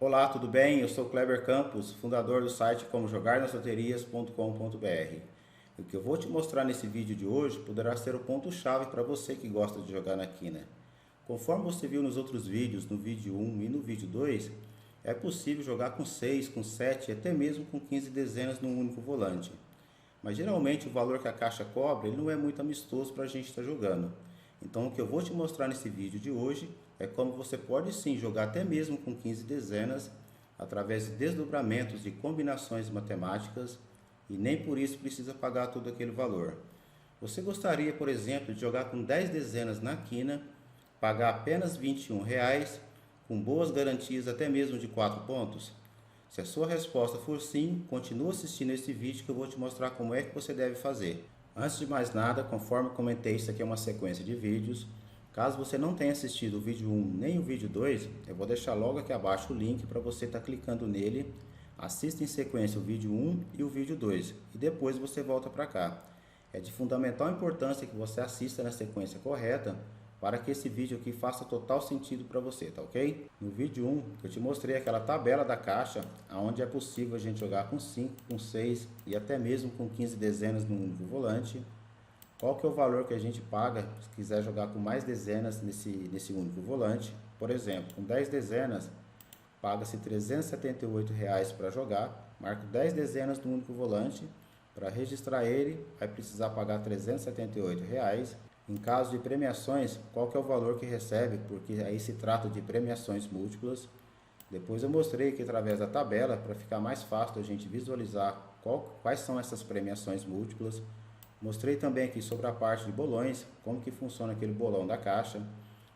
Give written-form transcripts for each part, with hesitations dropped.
Olá, tudo bem? Eu sou Kleber Campos, fundador do site comojogarnasloterias.com.br. O que eu vou te mostrar nesse vídeo de hoje poderá ser o ponto-chave para você que gosta de jogar na quina. Conforme você viu nos outros vídeos, no vídeo 1 e no vídeo 2, é possível jogar com 6, com 7 e até mesmo com 15 dezenas num único volante. Mas geralmente o valor que a caixa cobra ele não é muito amistoso para a gente estar jogando. Então o que eu vou te mostrar nesse vídeo de hoje é como você pode sim jogar até mesmo com 15 dezenas através de desdobramentos de combinações matemáticas e nem por isso precisa pagar todo aquele valor. Você gostaria, por exemplo, de jogar com 10 dezenas na quina, pagar apenas R$ 21, com boas garantias até mesmo de 4 pontos? Se a sua resposta for sim, continue assistindo esse vídeo que eu vou te mostrar como é que você deve fazer. Antes de mais nada, conforme comentei, isso aqui é uma sequência de vídeos. Caso você não tenha assistido o vídeo 1 nem o vídeo 2, eu vou deixar logo aqui abaixo o link para você estar clicando nele. Assista em sequência o vídeo 1 e o vídeo 2 e depois você volta para cá. É de fundamental importância que você assista na sequência correta para que esse vídeo aqui faça total sentido para você, tá ok? No vídeo 1, eu te mostrei aquela tabela da caixa, onde é possível a gente jogar com 5, com 6 e até mesmo com 15 dezenas no único volante. Qual que é o valor que a gente paga se quiser jogar com mais dezenas nesse único volante? Por exemplo, com 10 dezenas, paga-se R$ 378 para jogar, marco 10 dezenas no único volante. Para registrar ele, vai precisar pagar R$ 378. Em caso de premiações, qual que é o valor que recebe? Porque aí se trata de premiações múltiplas. Depois eu mostrei aqui através da tabela, para ficar mais fácil a gente visualizar quais são essas premiações múltiplas. Mostrei também aqui sobre a parte de bolões, como que funciona aquele bolão da caixa,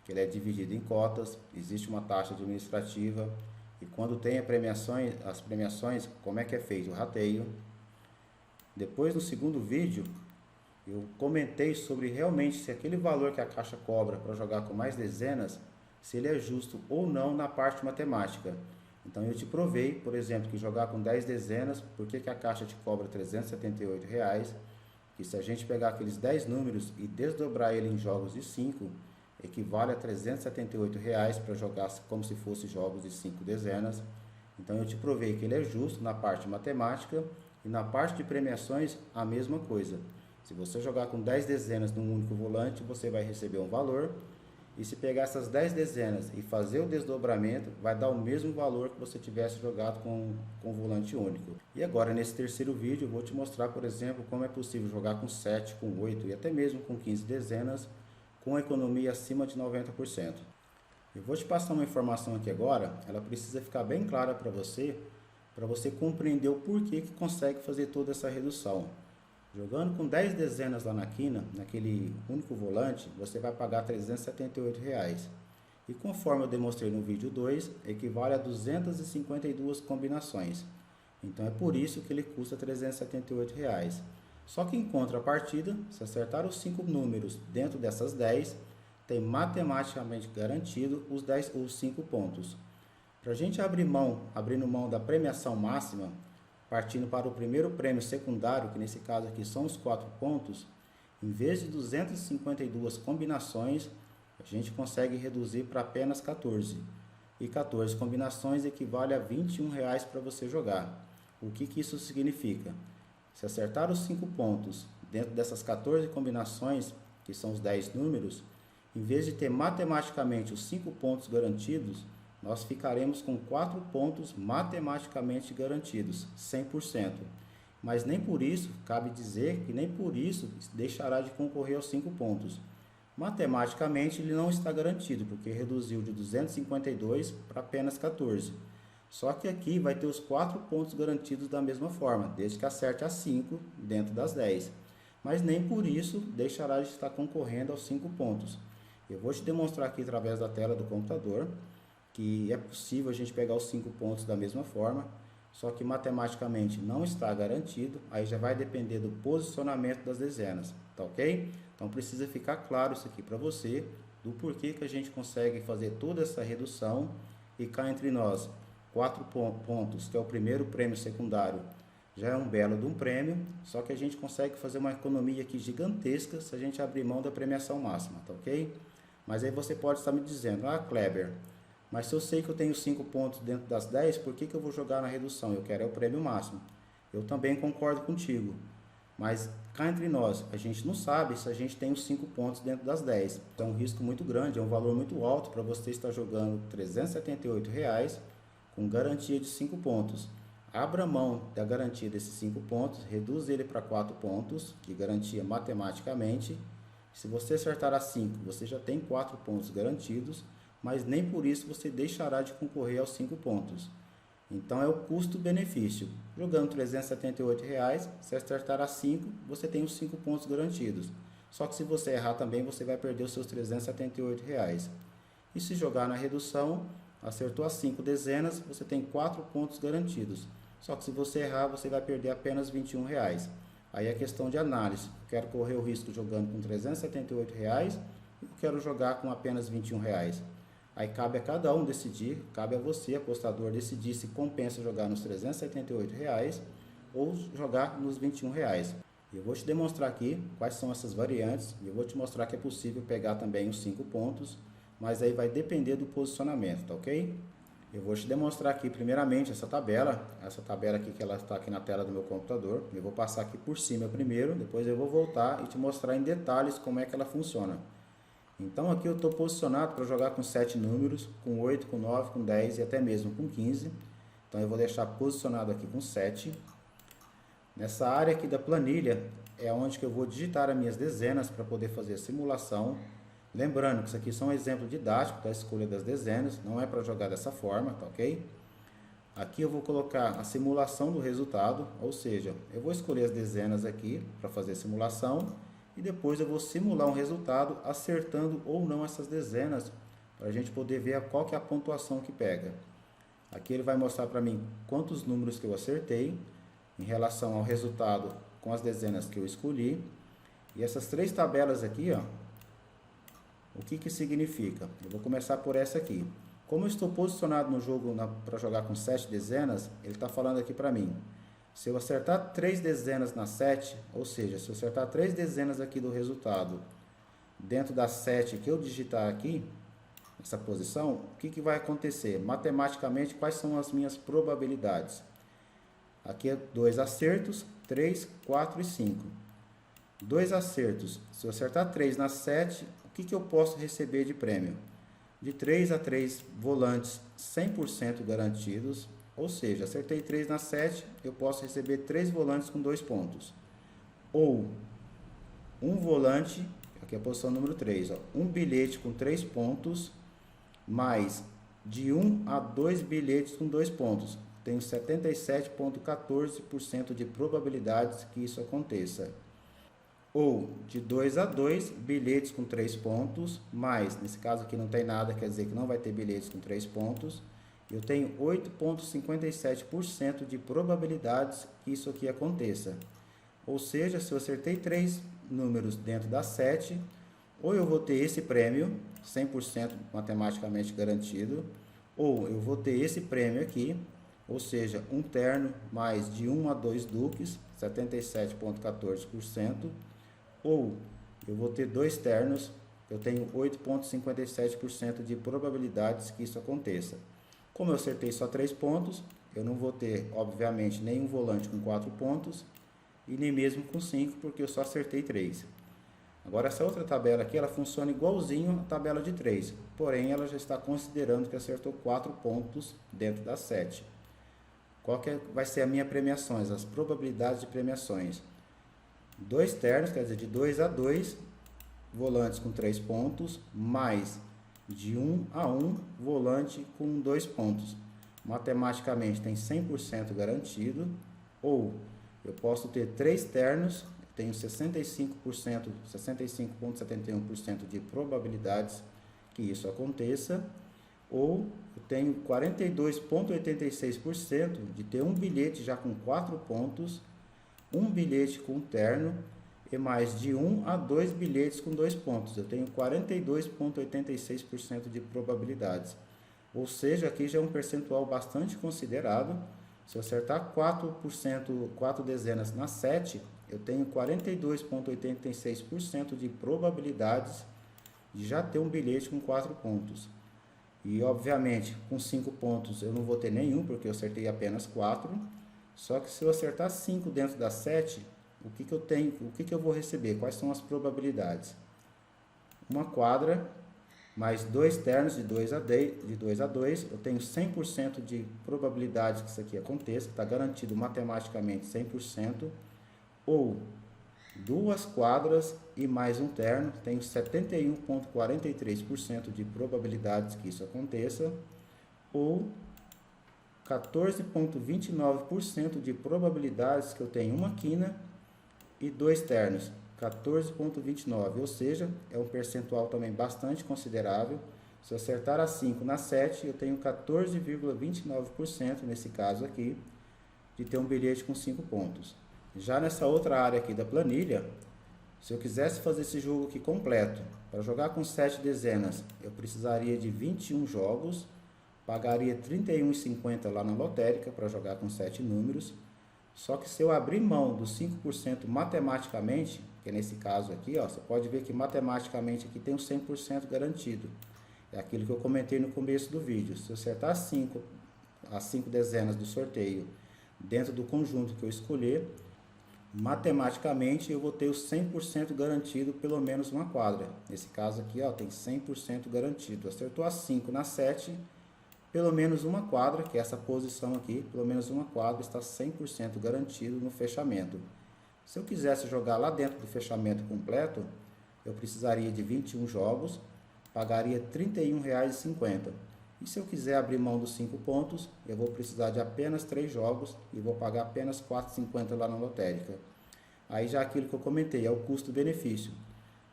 que ele é dividido em cotas, existe uma taxa administrativa, e quando tem as premiações, como é que é feito o rateio. Depois no segundo vídeo, eu comentei sobre realmente se aquele valor que a caixa cobra para jogar com mais dezenas, se ele é justo ou não na parte matemática. Então eu te provei, por exemplo, que jogar com 10 dezenas, por que a caixa te cobra R$ 378? Que se a gente pegar aqueles 10 números e desdobrar ele em jogos de 5, equivale a R$ 378 para jogar como se fosse jogos de 5 dezenas. Então eu te provei que ele é justo na parte matemática e na parte de premiações a mesma coisa. Se você jogar com 10 dezenas num único volante, você vai receber um valor. E se pegar essas 10 dezenas e fazer o desdobramento, vai dar o mesmo valor que você tivesse jogado com volante único. E agora, nesse terceiro vídeo, eu vou te mostrar, por exemplo, como é possível jogar com 7, com 8 e até mesmo com 15 dezenas, com economia acima de 90%. Eu vou te passar uma informação aqui agora, ela precisa ficar bem clara para você compreender o porquê que consegue fazer toda essa redução. Jogando com 10 dezenas lá na quina, naquele único volante, você vai pagar R$ 378. E conforme eu demonstrei no vídeo 2, equivale a 252 combinações. Então é por isso que ele custa R$ 378. Só que em contrapartida, se acertar os 5 números dentro dessas 10, tem matematicamente garantido os 5 pontos. Para a gente abrindo mão da premiação máxima, partindo para o primeiro prêmio secundário, que nesse caso aqui são os 4 pontos, em vez de 252 combinações, a gente consegue reduzir para apenas 14. E 14 combinações equivale a R$ 21 para você jogar. O que isso significa? Se acertar os 5 pontos dentro dessas 14 combinações, que são os 10 números, em vez de ter matematicamente os 5 pontos garantidos, nós ficaremos com 4 pontos matematicamente garantidos, 100%. Mas nem por isso, cabe dizer que nem por isso deixará de concorrer aos 5 pontos. Matematicamente ele não está garantido, porque reduziu de 252 para apenas 14. Só que aqui vai ter os 4 pontos garantidos da mesma forma, desde que acerte as 5 dentro das 10. Mas nem por isso deixará de estar concorrendo aos 5 pontos. Eu vou te demonstrar aqui através da tela do computador que é possível a gente pegar os 5 pontos da mesma forma, só que matematicamente não está garantido, aí já vai depender do posicionamento das dezenas, tá ok? Então precisa ficar claro isso aqui para você, do porquê que a gente consegue fazer toda essa redução e cá entre nós, 4 pontos, que é o primeiro prêmio secundário, já é um belo de um prêmio, só que a gente consegue fazer uma economia aqui gigantesca se a gente abrir mão da premiação máxima, tá ok? Mas aí você pode estar me dizendo, Kleber, Mas se eu sei que eu tenho 5 pontos dentro das 10, por que eu vou jogar na redução? Eu quero é o prêmio máximo. Eu também concordo contigo. Mas cá entre nós, a gente não sabe se a gente tem os 5 pontos dentro das 10. É um risco muito grande, é um valor muito alto para você estar jogando R$ 378 com garantia de 5 pontos. Abra mão da garantia desses 5 pontos, reduz ele para 4 pontos de garantia matematicamente. Se você acertar a 5, você já tem 4 pontos garantidos, mas nem por isso você deixará de concorrer aos 5 pontos. Então é o custo-benefício. Jogando R$ 378, se acertar a 5, você tem os 5 pontos garantidos. Só que se você errar também, você vai perder os seus R$ 378. E se jogar na redução, acertou as 5 dezenas, você tem 4 pontos garantidos. Só que se você errar, você vai perder apenas R$ 21. Aí é questão de análise. Quero correr o risco jogando com R$ 378 ou quero jogar com apenas R$ 21. Aí cabe a cada um decidir, cabe a você, apostador, decidir se compensa jogar nos R$ 378 ou jogar nos R$ 21. Eu vou te demonstrar aqui quais são essas variantes e eu vou te mostrar que é possível pegar também os 5 pontos, mas aí vai depender do posicionamento, tá ok? Eu vou te demonstrar aqui primeiramente essa tabela aqui que ela está aqui na tela do meu computador. Eu vou passar aqui por cima primeiro, depois eu vou voltar e te mostrar em detalhes como é que ela funciona. Então aqui eu estou posicionado para jogar com 7 números, com 8, com 9, com 10 e até mesmo com 15. Então eu vou deixar posicionado aqui com 7. Nessa área aqui da planilha é onde que eu vou digitar as minhas dezenas para poder fazer a simulação. Lembrando que isso aqui são um exemplo didático da escolha das dezenas, não é para jogar dessa forma, tá ok? Aqui eu vou colocar a simulação do resultado, ou seja, eu vou escolher as dezenas aqui para fazer a simulação e depois eu vou simular um resultado acertando ou não essas dezenas para a gente poder ver qual que é a pontuação que pega. Aqui ele vai mostrar para mim quantos números que eu acertei em relação ao resultado com as dezenas que eu escolhi. E essas 3 tabelas aqui, ó, o que que significa? Eu vou começar por essa aqui. Como eu estou posicionado no jogo para jogar com 7 dezenas, ele está falando aqui para mim. Se eu acertar 3 dezenas na 7, ou seja, se eu acertar 3 dezenas aqui do resultado dentro das 7 que eu digitar aqui, essa posição, o que que vai acontecer? Matematicamente, quais são as minhas probabilidades? Aqui é 2 acertos, 3, 4 e 5. 2 acertos, se eu acertar 3 na 7, o que que eu posso receber de prêmio? De 3 a 3 volantes 100% garantidos, ou seja, acertei 3 na 7, eu posso receber 3 volantes com 2 pontos. Ou um volante, aqui é a posição número 3, ó, um bilhete com 3 pontos, mais de 1 a 2 bilhetes com 2 pontos. Tenho 77,14% de probabilidades que isso aconteça. Ou de 2 a 2 bilhetes com 3 pontos, mais, nesse caso aqui não tem nada, quer dizer que não vai ter bilhetes com 3 pontos. Eu tenho 8,57% de probabilidades que isso aqui aconteça. Ou seja, se eu acertei 3 números dentro das 7, ou eu vou ter esse prêmio, 100% matematicamente garantido, ou eu vou ter esse prêmio aqui, ou seja, um terno mais de 1 a 2 duques, 77,14%, ou eu vou ter 2 ternos, eu tenho 8,57% de probabilidades que isso aconteça. Como eu acertei só 3 pontos, eu não vou ter, obviamente, nenhum volante com 4 pontos e nem mesmo com 5, porque eu só acertei 3. Agora, essa outra tabela aqui, ela funciona igualzinho à tabela de 3, porém, ela já está considerando que acertou 4 pontos dentro das 7. Qual que vai ser a minha premiações, as probabilidades de premiações? 2 ternos, quer dizer, de 2 a 2 volantes com 3 pontos, mais de 1 a 1 volante com 2 pontos. Matematicamente tem 100% garantido, ou eu posso ter 3 ternos, tenho 65,71% de probabilidades que isso aconteça, ou eu tenho 42,86% de ter um bilhete já com 4 pontos, um bilhete com terno e mais de 1 a 2 bilhetes com 2 pontos. Eu tenho 42,86% de probabilidades. Ou seja, aqui já é um percentual bastante considerado. Se eu acertar 4 dezenas na 7, eu tenho 42,86% de probabilidades de já ter um bilhete com 4 pontos. E obviamente com 5 pontos eu não vou ter nenhum, porque eu acertei apenas 4. Só que se eu acertar 5 dentro das 7, o que eu tenho, o que eu vou receber? Quais são as probabilidades? Uma quadra mais 2 ternos de 2 a 2, eu tenho 100% de probabilidade que isso aqui aconteça, está garantido matematicamente 100%, ou 2 quadras e mais um terno, tenho 71,43% de probabilidades que isso aconteça, ou 14,29% de probabilidades que eu tenho uma quina e 2 ternos, 14,29%, ou seja, é um percentual também bastante considerável. Se eu acertar a 5 na 7, eu tenho 14,29% nesse caso aqui, de ter um bilhete com 5 pontos. Já nessa outra área aqui da planilha, se eu quisesse fazer esse jogo aqui completo, para jogar com 7 dezenas, eu precisaria de 21 jogos, pagaria R$ 31,50 lá na lotérica para jogar com 7 números. Só que se eu abrir mão dos 5% matematicamente, que nesse caso aqui, ó, você pode ver que matematicamente aqui tem um 100% garantido. É aquilo que eu comentei no começo do vídeo. Se eu acertar as 5 dezenas do sorteio dentro do conjunto que eu escolher, matematicamente eu vou ter o 100% garantido pelo menos uma quadra. Nesse caso aqui, ó, tem 100% garantido. Acertou as 5 na 7, pelo menos uma quadra, que é essa posição aqui, pelo menos uma quadra está 100% garantido no fechamento. Se eu quisesse jogar lá dentro do fechamento completo, eu precisaria de 21 jogos, pagaria R$ 31,50. E se eu quiser abrir mão dos 5 pontos, eu vou precisar de apenas 3 jogos e vou pagar apenas R$ 4,50 lá na lotérica. Aí já aquilo que eu comentei, é o custo-benefício.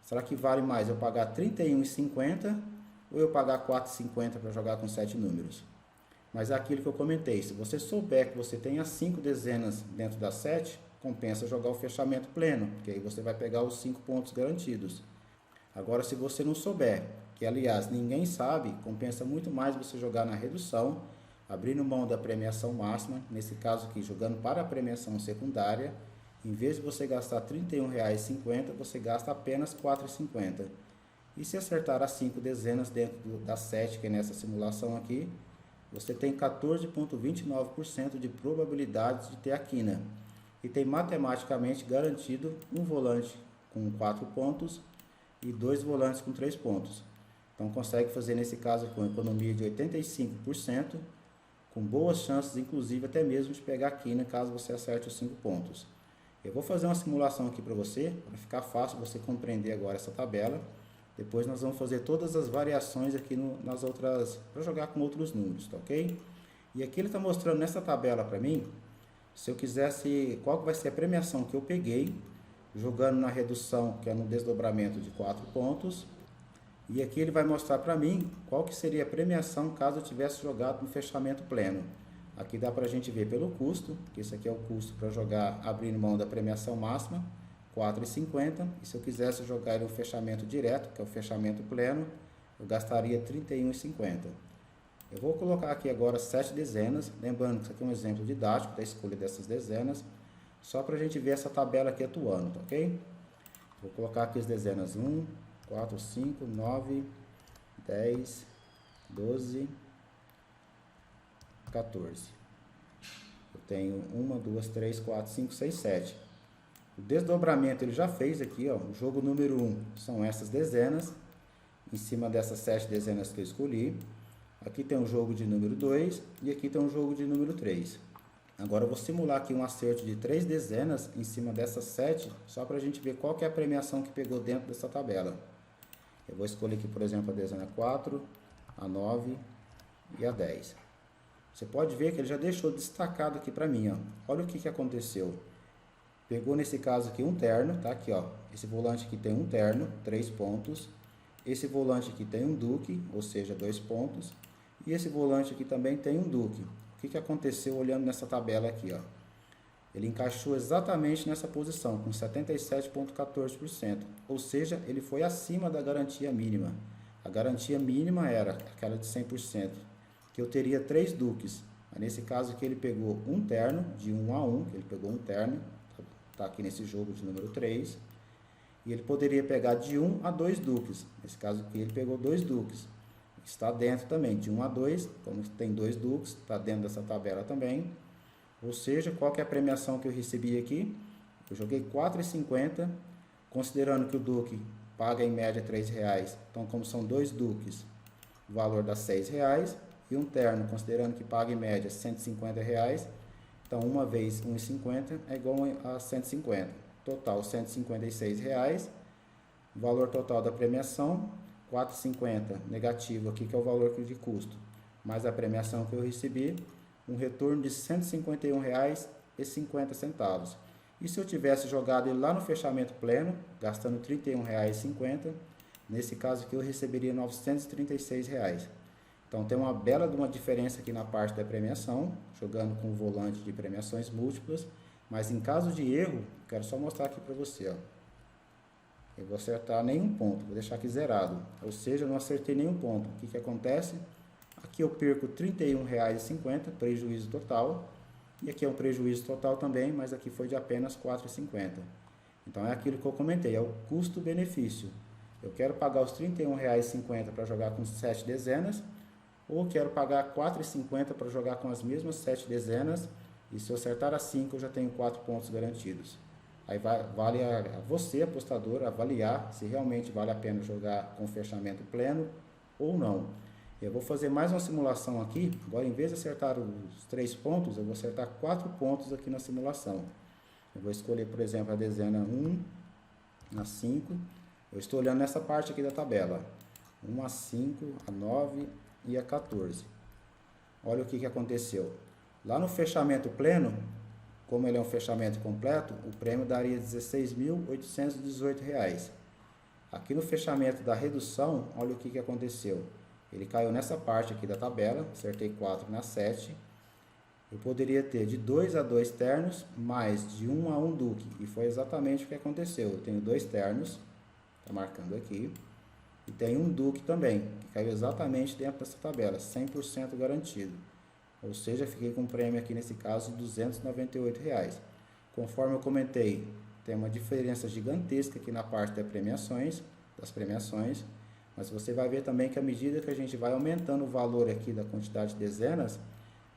Será que vale mais eu pagar R$ 31,50 ou eu pagar R$ 4,50 para jogar com 7 números? Mas é aquilo que eu comentei, se você souber que você tem as 5 dezenas dentro das 7, compensa jogar o fechamento pleno, porque aí você vai pegar os 5 pontos garantidos. Agora, se você não souber, que aliás ninguém sabe, compensa muito mais você jogar na redução, abrindo mão da premiação máxima, nesse caso aqui jogando para a premiação secundária, em vez de você gastar R$ 31,50, você gasta apenas R$ 4,50. E se acertar as 5 dezenas dentro das 7, que é nessa simulação aqui, você tem 14,29% de probabilidade de ter a quina. E tem matematicamente garantido um volante com 4 pontos e 2 volantes com 3 pontos. Então consegue fazer nesse caso com economia de 85%, com boas chances, inclusive até mesmo de pegar a quina caso você acerte os 5 pontos. Eu vou fazer uma simulação aqui para você, para ficar fácil você compreender agora essa tabela. Depois nós vamos fazer todas as variações aqui nas outras, para jogar com outros números, tá ok? E aqui ele está mostrando nessa tabela para mim, se eu quisesse, qual que vai ser a premiação que eu peguei, jogando na redução, que é no desdobramento de 4 pontos. E aqui ele vai mostrar para mim qual que seria a premiação caso eu tivesse jogado no fechamento pleno. Aqui dá para a gente ver pelo custo, que esse aqui é o custo para jogar abrindo mão da premiação máxima, R$ 4,50. E se eu quisesse jogar no fechamento direto, que é o fechamento pleno, eu gastaria R$ 31,50. Eu vou colocar aqui agora 7 dezenas, lembrando que isso aqui é um exemplo didático da escolha dessas dezenas, só para a gente ver essa tabela aqui atuando, tá ok? Vou colocar aqui as dezenas 1, 4, 5, 9, 10, 12, 14. Eu tenho 1, 2, 3, 4, 5, 6, 7. O desdobramento ele já fez aqui, ó. O jogo número 1 são essas dezenas, em cima dessas 7 dezenas que eu escolhi. Aqui tem um jogo de número 2 e aqui tem um jogo de número 3. Agora eu vou simular aqui um acerto de 3 dezenas em cima dessas 7, só para a gente ver qual que é a premiação que pegou dentro dessa tabela. Eu vou escolher aqui, por exemplo, a dezena 4, a 9 e a 10. Você pode ver que ele já deixou destacado aqui para mim, ó. Olha o que aconteceu. Pegou nesse caso aqui um terno, tá aqui, ó. Esse volante aqui tem um terno, 3 pontos. Esse volante aqui tem um duque, ou seja, 2 pontos. E esse volante aqui também tem um duque. O que aconteceu olhando nessa tabela aqui, ó? Ele encaixou exatamente nessa posição, com 77,14%. Ou seja, ele foi acima da garantia mínima. A garantia mínima era aquela de 100%, que eu teria 3 duques. Mas nesse caso aqui ele pegou um terno, de 1 a 1, que ele pegou um terno, tá aqui nesse jogo de número 3. E ele poderia pegar de 1 a 2 duques. Nesse caso aqui ele pegou 2 duques. está dentro também de 1 a 2, como tem 2 duques, está dentro dessa tabela também. Ou seja, qual que é a premiação que eu recebi aqui? Eu joguei R$ 4,50, considerando que o duque paga em média R$ 3,00. Então, como são 2 duques, o valor dá R$ 6,00. E um terno, considerando que paga em média R$ 150,00. Então, uma vez R$ 1,50 é igual a 150. Total, R$ 156,00. O valor total da premiação, R$ 4,50 negativo aqui, que é o valor de custo, mais a premiação que eu recebi, um retorno de R$ 151,50. E se eu tivesse jogado ele lá no fechamento pleno, gastando R$ 31,50, nesse caso aqui eu receberia R$ 936,00. Então tem uma bela de uma diferença aqui na parte da premiação, jogando com o volante de premiações múltiplas, mas em caso de erro, quero só mostrar aqui para você, ó. Eu vou acertar nenhum ponto, vou deixar aqui zerado, ou seja, eu não acertei nenhum ponto. O que acontece? Aqui eu perco R$ 31,50, prejuízo total, e aqui é um prejuízo total também, mas aqui foi de apenas R$ 4,50. Então é aquilo que eu comentei, é o custo-benefício. Eu quero pagar os R$ 31,50 para jogar com 7 dezenas, ou quero pagar R$ 4,50 para jogar com as mesmas 7 dezenas, e se eu acertar as 5 eu já tenho 4 pontos garantidos. Aí vale a você, apostador, avaliar se realmente vale a pena jogar com fechamento pleno ou não. Eu vou fazer mais uma simulação aqui. Agora, em vez de acertar os 3 pontos, eu vou acertar 4 pontos aqui na simulação. Eu vou escolher, por exemplo, a dezena 1, a 5. Eu estou olhando nessa parte aqui da tabela. 1, a 5, a 9 e a 14. Olha o que aconteceu. Lá no fechamento pleno, como ele é um fechamento completo, o prêmio daria R$ 16.818. Aqui no fechamento da redução, olha o que aconteceu. Ele caiu nessa parte aqui da tabela, acertei 4 na 7. Eu poderia ter de 2 a 2 ternos, mais de 1 a 1 duque. E foi exatamente o que aconteceu. Eu tenho 2 ternos, está marcando aqui, e tenho um duque também, que caiu exatamente dentro dessa tabela, 100% garantido. Ou seja, fiquei com um prêmio aqui nesse caso de R$ 298,00. Conforme eu comentei, tem uma diferença gigantesca aqui na parte das premiações, mas você vai ver também que à medida que a gente vai aumentando o valor aqui da quantidade de dezenas,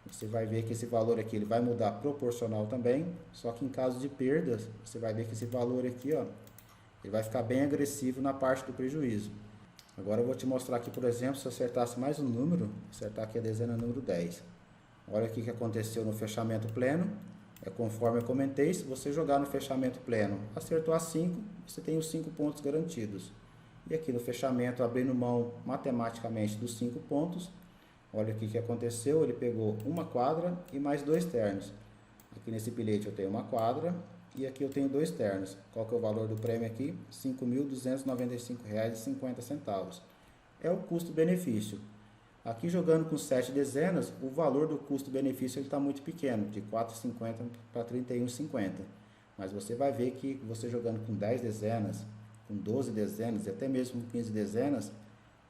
você vai ver que esse valor aqui ele vai mudar proporcional também, só que em caso de perdas, você vai ver que esse valor aqui, ó, ele vai ficar bem agressivo na parte do prejuízo. Agora eu vou te mostrar aqui, por exemplo, se eu acertasse mais um número, acertar aqui a dezena número 10. Olha o que aconteceu no fechamento pleno. É conforme eu comentei, se você jogar no fechamento pleno, acertou a 5, você tem os 5 pontos garantidos. E aqui no fechamento, abrindo mão matematicamente dos 5 pontos, olha o que aconteceu, ele pegou uma quadra e mais 2 ternos. Aqui nesse bilhete eu tenho uma quadra e aqui eu tenho 2 ternos. Qual que é o valor do prêmio aqui? R$ 5.295,50. É o custo-benefício. Aqui jogando com 7 dezenas, o valor do custo-benefício está muito pequeno, de R$ 4,50 para R$ 31,50. Mas você vai ver que você jogando com 10 dezenas, com 12 dezenas e até mesmo com 15 dezenas,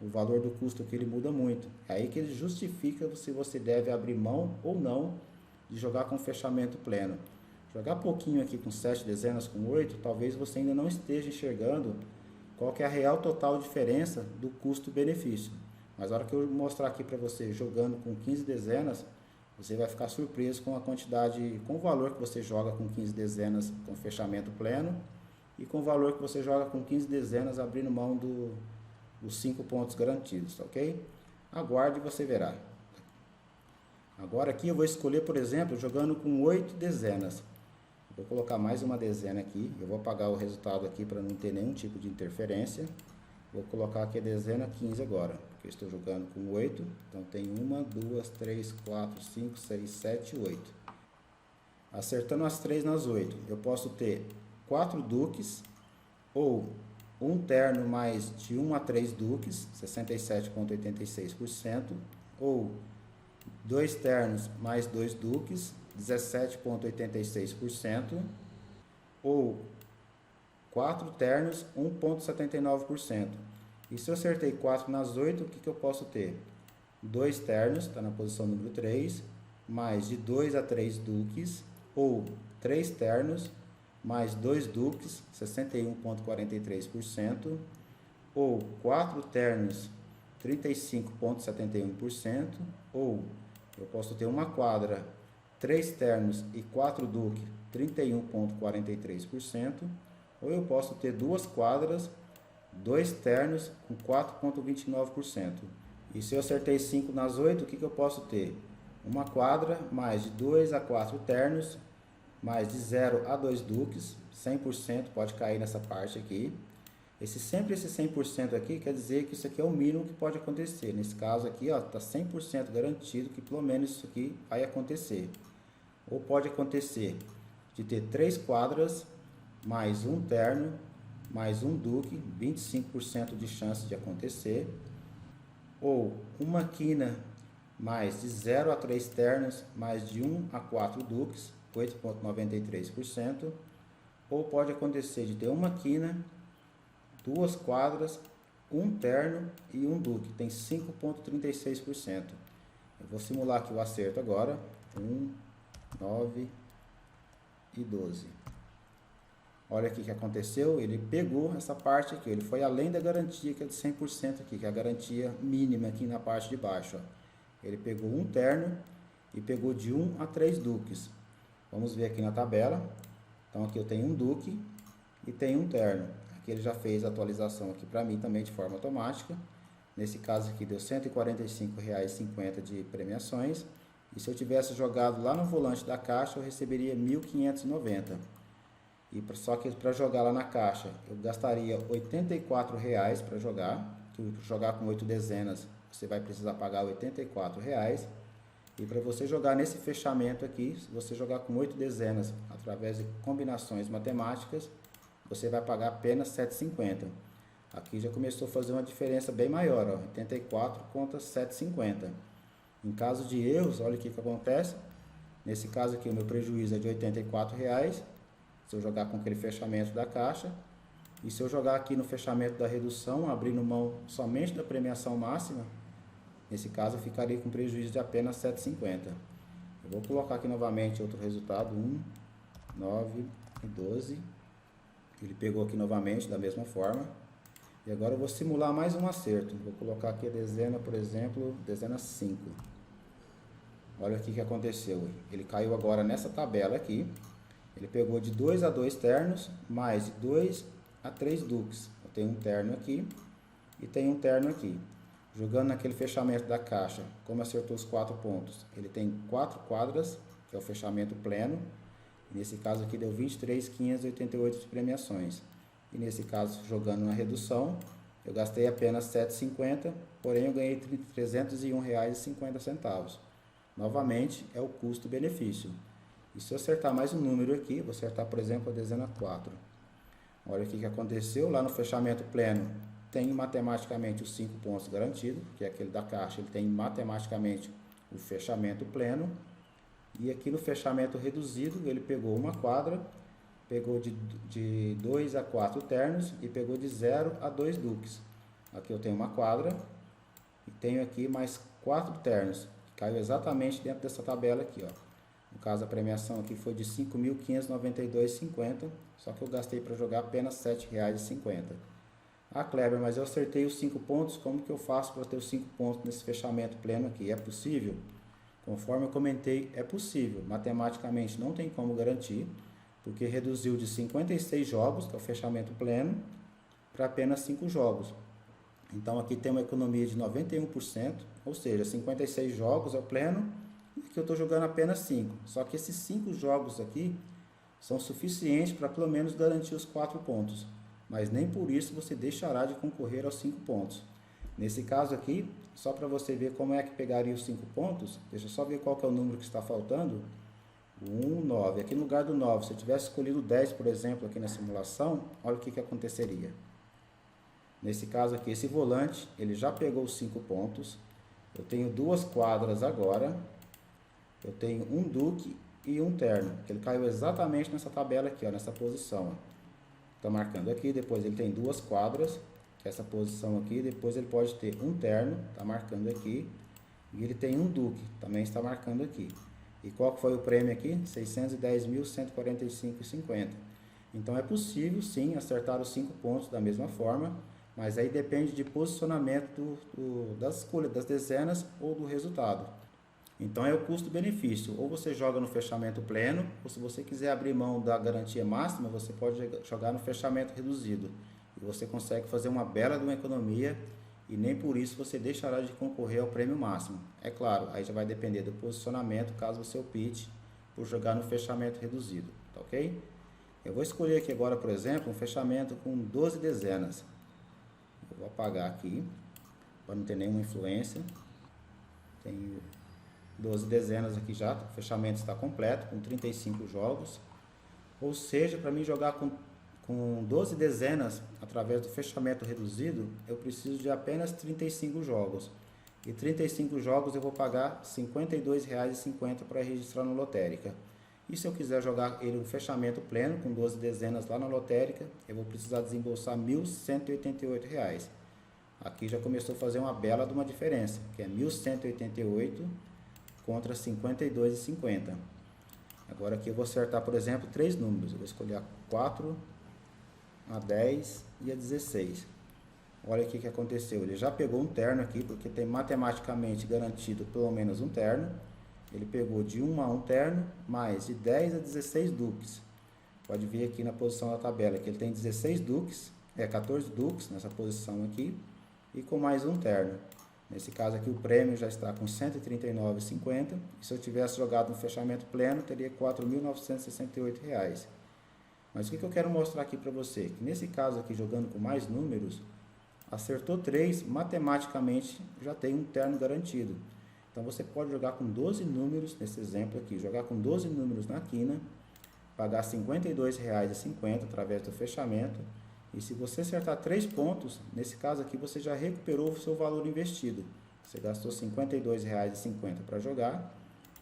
o valor do custo aqui ele muda muito. É aí que ele justifica se você deve abrir mão ou não de jogar com fechamento pleno. Jogar pouquinho aqui com 7 dezenas, com 8, talvez você ainda não esteja enxergando qual que é a real total diferença do custo-benefício. Mas na hora que eu mostrar aqui para você jogando com 15 dezenas, você vai ficar surpreso com a quantidade, com o valor que você joga com 15 dezenas com fechamento pleno e com o valor que você joga com 15 dezenas abrindo mão dos 5 pontos garantidos, ok? Aguarde e você verá. Agora aqui eu vou escolher, por exemplo, jogando com 8 dezenas. Vou colocar mais uma dezena aqui, eu vou apagar o resultado aqui para não ter nenhum tipo de interferência. Vou colocar aqui a dezena 15 agora, porque eu estou jogando com 8, então tem 1, 2, 3, 4, 5, 6, 7, 8. Acertando as 3 nas 8, eu posso ter 4 duques, ou um terno mais de 1 a 3 duques, 67,86%, ou 2 ternos mais 2 duques, 17,86%, ou 4 ternos, 1,79%. E se eu acertei 4 nas 8, o que eu posso ter? 2 ternos, está na posição número 3, mais de 2 a 3 duques, ou 3 ternos, mais 2 duques, 61,43%, ou 4 ternos, 35,71%, ou eu posso ter uma quadra, 3 ternos e 4 duques, 31,43%, ou eu posso ter 2 quadras, 2 ternos com 4,29%. E se eu acertei 5 nas 8, o que eu posso ter? Uma quadra, mais de 2 a 4 ternos, mais de 0 a 2 duques, 100% pode cair nessa parte aqui. Sempre esse 100% aqui quer dizer que isso aqui é o mínimo que pode acontecer. Nesse caso aqui, ó, tá 100% garantido que pelo menos isso aqui vai acontecer. Ou pode acontecer de ter 3 quadras, mais um terno, mais um duque, 25% de chance de acontecer. Ou uma quina, mais de 0 a 3 ternos, mais de 1 a 4 duques, 8,93%. Ou pode acontecer de ter uma quina, 2 quadras, um terno e um duque, tem 5,36%. Eu vou simular aqui o acerto agora. 1, 9 e 12. Olha aqui o que aconteceu, ele pegou essa parte aqui, ele foi além da garantia que é de 100% aqui, que é a garantia mínima aqui na parte de baixo. Ó. Ele pegou um terno e pegou de 1 a 3 duques. Vamos ver aqui na tabela. Então aqui eu tenho um duque e tenho um terno. Aqui ele já fez a atualização aqui para mim também de forma automática. Nesse caso aqui deu R$ 145,50 de premiações. E se eu tivesse jogado lá no volante da caixa, eu receberia R$ 1.590. E só que para jogar lá na caixa, eu gastaria R$ 84,00 para jogar. Jogar com 8 dezenas, você vai precisar pagar R$ 84,00. E para você jogar nesse fechamento aqui, se você jogar com 8 dezenas, através de combinações matemáticas, você vai pagar apenas R$ 7,50. Aqui já começou a fazer uma diferença bem maior, ó, 84 contra 7,50. Em caso de erros, olha o que acontece. Nesse caso aqui, o meu prejuízo é de R$ 84,00. Se eu jogar com aquele fechamento da caixa. E se eu jogar aqui no fechamento da redução, abrindo mão somente da premiação máxima, nesse caso eu ficaria com prejuízo de apenas R$ 7,50. Eu vou colocar aqui novamente outro resultado, 1, 9 e 12. Ele pegou aqui novamente da mesma forma. E agora eu vou simular mais um acerto. Vou colocar aqui a dezena, por exemplo, dezena 5. Olha aqui o que aconteceu. Ele caiu agora nessa tabela aqui. Ele pegou de 2 a 2 ternos, mais de 2 a 3 duques. Eu tenho um terno aqui e tenho um terno aqui. Jogando naquele fechamento da caixa, como acertou os 4 pontos, ele tem 4 quadras, que é o fechamento pleno. E nesse caso aqui deu 23.588 de premiações. E nesse caso, jogando na redução, eu gastei apenas R$ 7,50, porém eu ganhei R$ 301,50. Novamente, é o custo-benefício. E se eu acertar mais um número aqui, vou acertar, por exemplo, a dezena 4. Olha o que aconteceu. Lá no fechamento pleno, tem matematicamente os 5 pontos garantidos, que é aquele da caixa, ele tem matematicamente o fechamento pleno. E aqui no fechamento reduzido, ele pegou uma quadra, pegou de 2 a 4 ternos e pegou de 0 a 2 duques. Aqui eu tenho uma quadra e tenho aqui mais 4 ternos, que caiu exatamente dentro dessa tabela aqui, ó. No caso, a premiação aqui foi de R$ 5.592,50, só que eu gastei para jogar apenas R$ 7,50. Ah, Kleber, mas eu acertei os 5 pontos, como que eu faço para ter os 5 pontos nesse fechamento pleno aqui? É possível? Conforme eu comentei, é possível. Matematicamente não tem como garantir, porque reduziu de 56 jogos, que é o fechamento pleno, para apenas 5 jogos. Então aqui tem uma economia de 91%, ou seja, 56 jogos é o pleno, e aqui eu estou jogando apenas 5. Só que esses 5 jogos aqui são suficientes para pelo menos garantir os 4 pontos. Mas nem por isso você deixará de concorrer aos 5 pontos. Nesse caso aqui, só para você ver como é que pegaria os 5 pontos, deixa eu só ver qual que é o número que está faltando. 1, 9. Aqui no lugar do 9, se eu tivesse escolhido 10, por exemplo, aqui na simulação, olha o que aconteceria. Nesse caso aqui, esse volante, ele já pegou os 5 pontos. Eu tenho 2 quadras agora. Eu tenho um duque e um terno. Ele caiu exatamente nessa tabela aqui, ó, nessa posição. Está marcando aqui, depois ele tem 2 quadras, que é essa posição aqui. Depois ele pode ter um terno, está marcando aqui. E ele tem um duque, também está marcando aqui. E qual foi o prêmio aqui? R$ 610.145,50. Então é possível sim acertar os 5 pontos da mesma forma, Mas aí depende de posicionamento das escolhas das dezenas ou do resultado. Então é o custo-benefício, ou você joga no fechamento pleno, ou se você quiser abrir mão da garantia máxima, você pode jogar no fechamento reduzido. E você consegue fazer uma bela de uma economia e nem por isso você deixará de concorrer ao prêmio máximo. É claro, aí já vai depender do posicionamento, caso você opte por jogar no fechamento reduzido, tá ok? Eu vou escolher aqui agora, por exemplo, um fechamento com 12 dezenas. Eu vou apagar aqui, para não ter nenhuma influência. Tenho 12 dezenas aqui já, o fechamento está completo, com 35 jogos. Ou seja, para mim jogar com 12 dezenas, através do fechamento reduzido, eu preciso de apenas 35 jogos. E 35 jogos eu vou pagar R$ 52,50 para registrar no Lotérica. E se eu quiser jogar ele no fechamento pleno, com 12 dezenas lá na Lotérica, eu vou precisar desembolsar R$ 1.188. Aqui já começou a fazer uma bela de uma diferença, que é 1.188 contra 52,50. Agora aqui eu vou acertar, por exemplo, 3 números. Eu vou escolher a 4, a 10 e a 16. Olha aqui o que aconteceu. Ele já pegou um terno aqui, porque tem matematicamente garantido pelo menos um terno. Ele pegou de 1 a 1 terno, mais de 10 a 16 duques. Pode ver aqui na posição da tabela que ele tem 16 duques, 14 duques nessa posição aqui, e com mais um terno. Nesse caso aqui o prêmio já está com R$ 139,50, e se eu tivesse jogado no fechamento pleno, teria R$ 4.968. Mas o que eu quero mostrar aqui para você? Que nesse caso aqui, jogando com mais números, acertou 3, matematicamente já tem um terno garantido. Então você pode jogar com 12 números, nesse exemplo aqui, jogar com 12 números na quina, pagar R$ 52,50 através do fechamento, e se você acertar 3 pontos, nesse caso aqui você já recuperou o seu valor investido. Você gastou R$ 52,50 para jogar,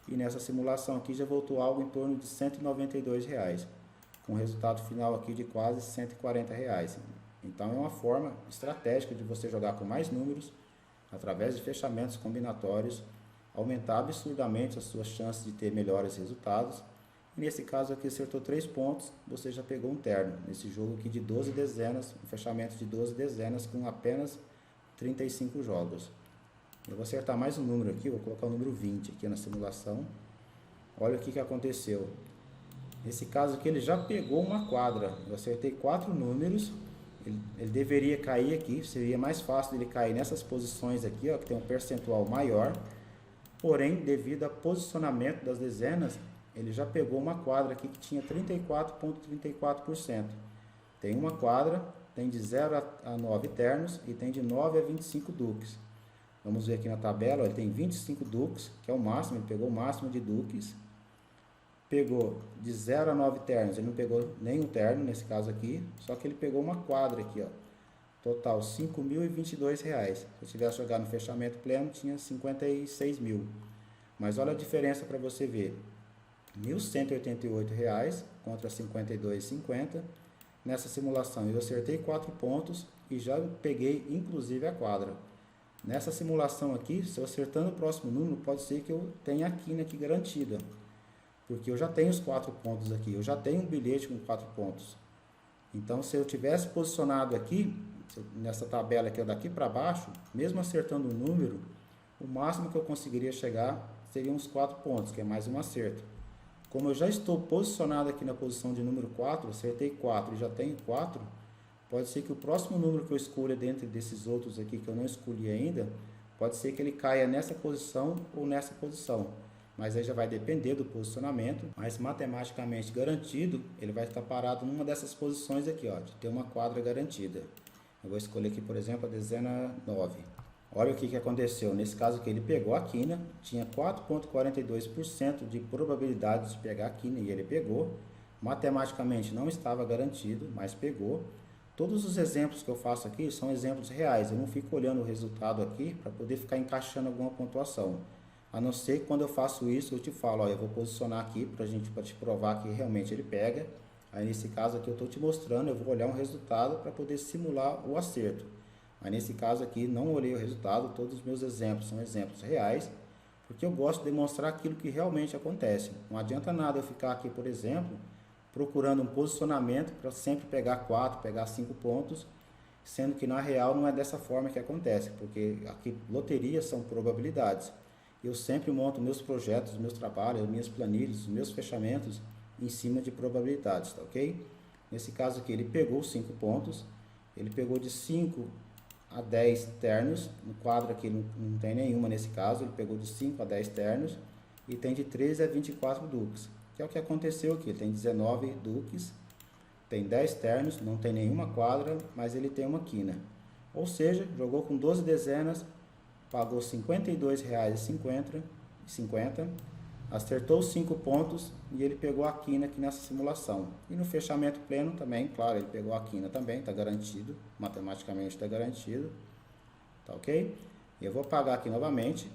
e nessa simulação aqui já voltou algo em torno de R$ 192, com um resultado final aqui de quase R$ 140. Então é uma forma estratégica de você jogar com mais números, através de fechamentos combinatórios, aumentar absurdamente as suas chances de ter melhores resultados. E nesse caso aqui acertou 3 pontos, você já pegou um terno. Nesse jogo aqui de 12 dezenas, um fechamento de 12 dezenas com apenas 35 jogos. Eu vou acertar mais um número aqui, vou colocar o número 20 aqui na simulação. Olha o que aconteceu. Nesse caso aqui ele já pegou uma quadra. Eu acertei 4 números. Ele deveria cair aqui, seria mais fácil ele cair nessas posições aqui, ó, que tem um percentual maior. Porém, devido ao posicionamento das dezenas, ele já pegou uma quadra aqui que tinha 34,34%. Tem uma quadra, tem de 0 a 9 ternos e tem de 9 a 25 duques. Vamos ver aqui na tabela, ó, ele tem 25 duques, que é o máximo, ele pegou o máximo de duques. Pegou de 0 a 9 ternos, ele não pegou nenhum terno nesse caso aqui, só que ele pegou uma quadra aqui, ó. Total R$ 5.022. Se eu tivesse jogado no fechamento pleno, tinha 56 mil. Mas olha a diferença para você ver. R$ 1.188 contra R$ 52,50. Nessa simulação eu acertei 4 pontos e já peguei inclusive a quadra. Nessa simulação aqui, se eu acertando o próximo número, pode ser que eu tenha a quina aqui garantida. Porque eu já tenho os 4 pontos aqui, eu já tenho um bilhete com 4 pontos. Então, se eu tivesse posicionado aqui, nessa tabela aqui, daqui para baixo, mesmo acertando o número, o máximo que eu conseguiria chegar seriam uns 4 pontos, que é mais um acerto. Como eu já estou posicionado aqui na posição de número 4, acertei 4 e já tenho 4, pode ser que o próximo número que eu escolha dentro desses outros aqui que eu não escolhi ainda, pode ser que ele caia nessa posição ou nessa posição. Mas aí já vai depender do posicionamento, mas matematicamente garantido, ele vai estar parado numa dessas posições aqui, ó, de ter uma quadra garantida. Eu vou escolher aqui, por exemplo, a dezena 9. Olha o que aconteceu. Nesse caso aqui, ele pegou a quina, tinha 4,42% de probabilidade de pegar a quina e ele pegou. Matematicamente não estava garantido, mas pegou. Todos os exemplos que eu faço aqui são exemplos reais, eu não fico olhando o resultado aqui para poder ficar encaixando alguma pontuação. A não ser que quando eu faço isso, eu te falo, ó, eu vou posicionar aqui para te provar que realmente ele pega. Aí nesse caso aqui eu estou te mostrando, eu vou olhar um resultado para poder simular o acerto. Aí nesse caso aqui não olhei o resultado, todos os meus exemplos são exemplos reais, porque eu gosto de demonstrar aquilo que realmente acontece. Não adianta nada eu ficar aqui, por exemplo, procurando um posicionamento para sempre pegar 4, pegar 5 pontos, sendo que na real não é dessa forma que acontece, porque aqui loterias são probabilidades. Eu sempre monto meus projetos, meus trabalhos, minhas planilhas, meus fechamentos em cima de probabilidades, tá ok? Nesse caso aqui ele pegou 5 pontos, ele pegou de 5 a 10 ternos, no quadro aqui não tem nenhuma nesse caso, ele pegou de 5 a 10 ternos e tem de 13 a 24 duques, que é o que aconteceu aqui, ele tem 19 duques, tem 10 ternos, não tem nenhuma quadra, mas ele tem uma quina, ou seja, jogou com 12 dezenas, pagou R$ 52,50, acertou 5 pontos e ele pegou a quina aqui nessa simulação. E no fechamento pleno também, claro, ele pegou a quina também, está garantido, matematicamente está garantido, tá ok? Eu vou pagar aqui novamente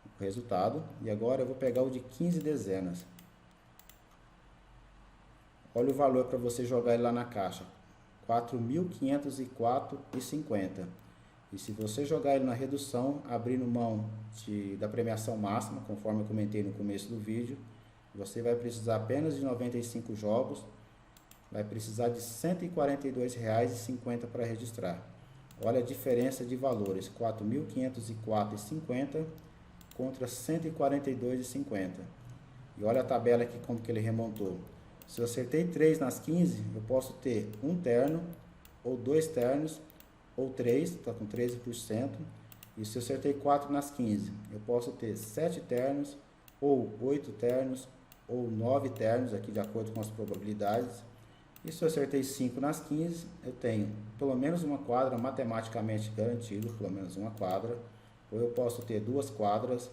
o resultado e agora eu vou pegar o de 15 dezenas. Olha o valor para você jogar ele lá na caixa, R$ 4.504,50. E se você jogar ele na redução, abrindo mão da premiação máxima, conforme eu comentei no começo do vídeo, você vai precisar apenas de 95 jogos, vai precisar de R$ 142,50 para registrar. Olha a diferença de valores, R$ 4.504,50 contra R$ 142,50. E olha a tabela aqui como que ele remontou. Se eu acertei 3 nas 15, eu posso ter um terno, ou 2 ternos, ou 3, está com 13%. E se eu acertei 4 nas 15, eu posso ter 7 ternos, ou 8 ternos, ou 9 ternos, aqui de acordo com as probabilidades. E se eu acertei 5 nas 15, eu tenho pelo menos uma quadra, matematicamente garantido, pelo menos uma quadra. Ou eu posso ter 2 quadras,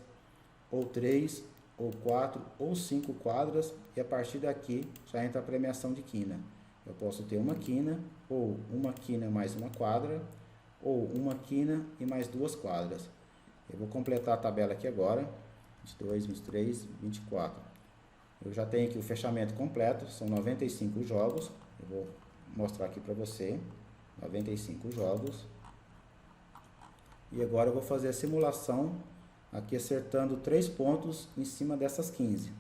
ou 3, ou 4, ou 5 quadras, e a partir daqui já entra a premiação de quina. Eu posso ter uma quina, ou uma quina mais uma quadra, ou uma quina e mais 2 quadras. Eu vou completar a tabela aqui agora, 22, 23, 24. Eu já tenho aqui o fechamento completo, são 95 jogos. Eu vou mostrar aqui para você, 95 jogos. E agora eu vou fazer a simulação, aqui acertando 3 pontos em cima dessas 15.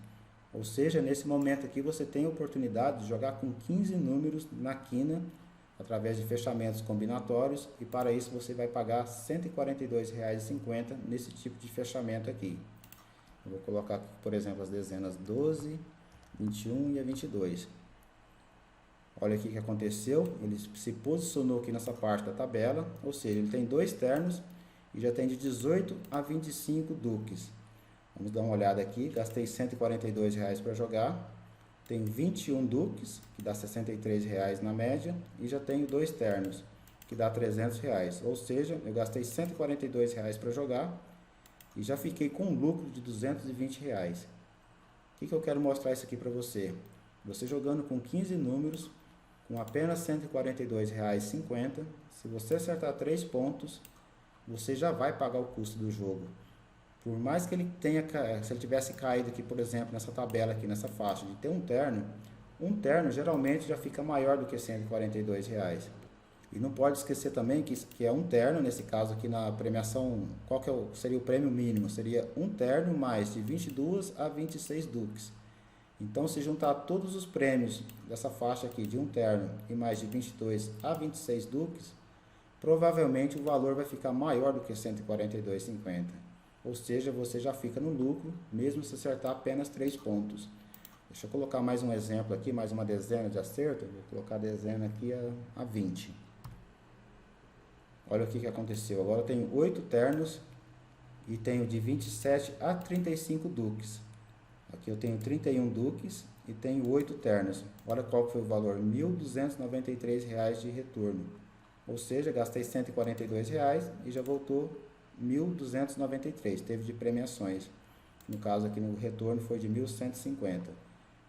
Ou seja, nesse momento aqui você tem a oportunidade de jogar com 15 números na quina, através de fechamentos combinatórios, e para isso você vai pagar R$ 142,50 nesse tipo de fechamento aqui. Eu vou colocar aqui, por exemplo, as dezenas 12, 21 e a 22. Olha aqui o que aconteceu, ele se posicionou aqui nessa parte da tabela, ou seja, ele tem 2 ternos e já tem de 18 a 25 duques. Vamos dar uma olhada aqui, gastei R$ 142 para jogar, tenho 21 duques, que dá R$ 63 na média, e já tenho 2 ternos, que dá R$ 300, ou seja, eu gastei R$ 142 para jogar, e já fiquei com um lucro de R$ 220. O que eu quero mostrar isso aqui para você? Você jogando com 15 números, com apenas R$ 142,50, se você acertar 3 pontos, você já vai pagar o custo do jogo. Por mais que ele tenha, se ele tivesse caído aqui, por exemplo, nessa tabela aqui, nessa faixa de ter um terno geralmente já fica maior do que R$ 142. E não pode esquecer também que é um terno, nesse caso aqui na premiação, qual que seria o prêmio mínimo? Seria um terno mais de 22 a 26 duques. Então, se juntar todos os prêmios dessa faixa aqui de um terno e mais de 22 a 26 duques, provavelmente o valor vai ficar maior do que R$ 142,50. Ou seja, você já fica no lucro, mesmo se acertar apenas 3 pontos. Deixa eu colocar mais um exemplo aqui, mais uma dezena de acerto. Vou colocar a dezena aqui a 20. Olha o que aconteceu. Agora eu tenho 8 ternos e tenho de 27 a 35 duques. Aqui eu tenho 31 duques e tenho 8 ternos. Olha qual foi o valor, R$ 1.293 de retorno. Ou seja, gastei R$ 142 e já voltou R$ 1.293, teve de premiações. No caso aqui no retorno foi de 1.150.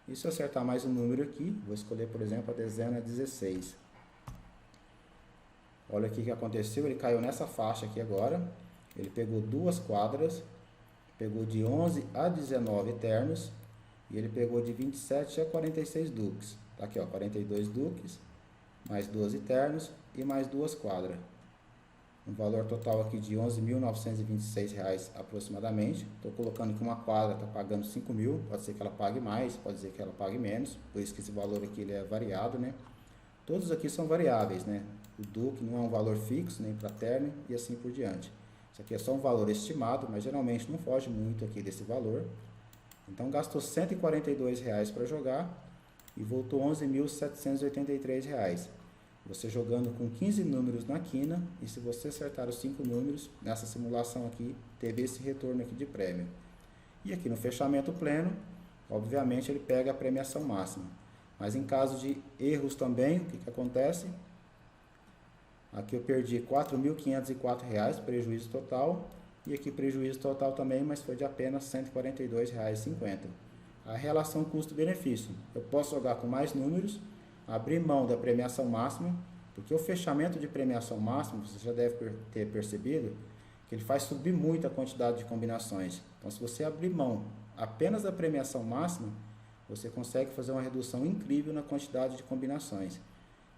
E se eu acertar mais um número aqui, vou escolher por exemplo a dezena 16. Olha aqui o que aconteceu, ele caiu nessa faixa aqui agora, ele pegou 2 quadras, pegou de 11 a 19 ternos, e ele pegou de 27 a 46 duques. Tá aqui ó, 42 duques, mais 12 ternos e mais 2 quadras. Um valor total aqui de R$ 11.926 aproximadamente. Estou colocando que uma quadra está pagando 5.000, pode ser que ela pague mais, pode ser que ela pague menos, por isso que esse valor aqui ele é variado, né? Todos aqui são variáveis, né? O Duke não é um valor fixo, nem para Terme e assim por diante. Isso aqui é só um valor estimado, mas geralmente não foge muito aqui desse valor. Então gastou R$ 142 para jogar e voltou R$ 11.783. Você jogando com 15 números na quina, e se você acertar os 5 números, nessa simulação aqui, teve esse retorno aqui de prêmio. E aqui no fechamento pleno, obviamente ele pega a premiação máxima. Mas em caso de erros também, o que acontece? Aqui eu perdi R$ 4.504, prejuízo total. E aqui prejuízo total também, mas foi de apenas R$ 142,50. A relação custo-benefício. Eu posso jogar com mais números, abrir mão da premiação máxima, porque o fechamento de premiação máxima, você já deve ter percebido, que ele faz subir muito a quantidade de combinações. Então, se você abrir mão apenas da premiação máxima, você consegue fazer uma redução incrível na quantidade de combinações.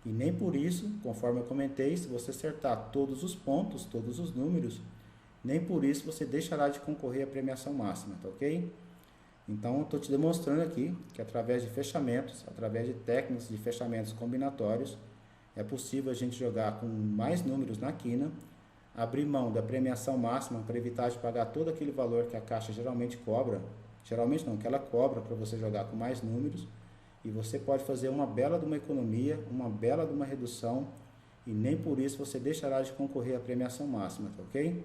E nem por isso, conforme eu comentei, se você acertar todos os pontos, todos os números, nem por isso você deixará de concorrer à premiação máxima, tá ok? Então, eu estou te demonstrando aqui que através de fechamentos, através de técnicas de fechamentos combinatórios, é possível a gente jogar com mais números na quina, abrir mão da premiação máxima para evitar de pagar todo aquele valor que a caixa geralmente cobra, geralmente não, que ela cobra para você jogar com mais números, e você pode fazer uma bela de uma economia, uma bela de uma redução, e nem por isso você deixará de concorrer à premiação máxima, tá ok?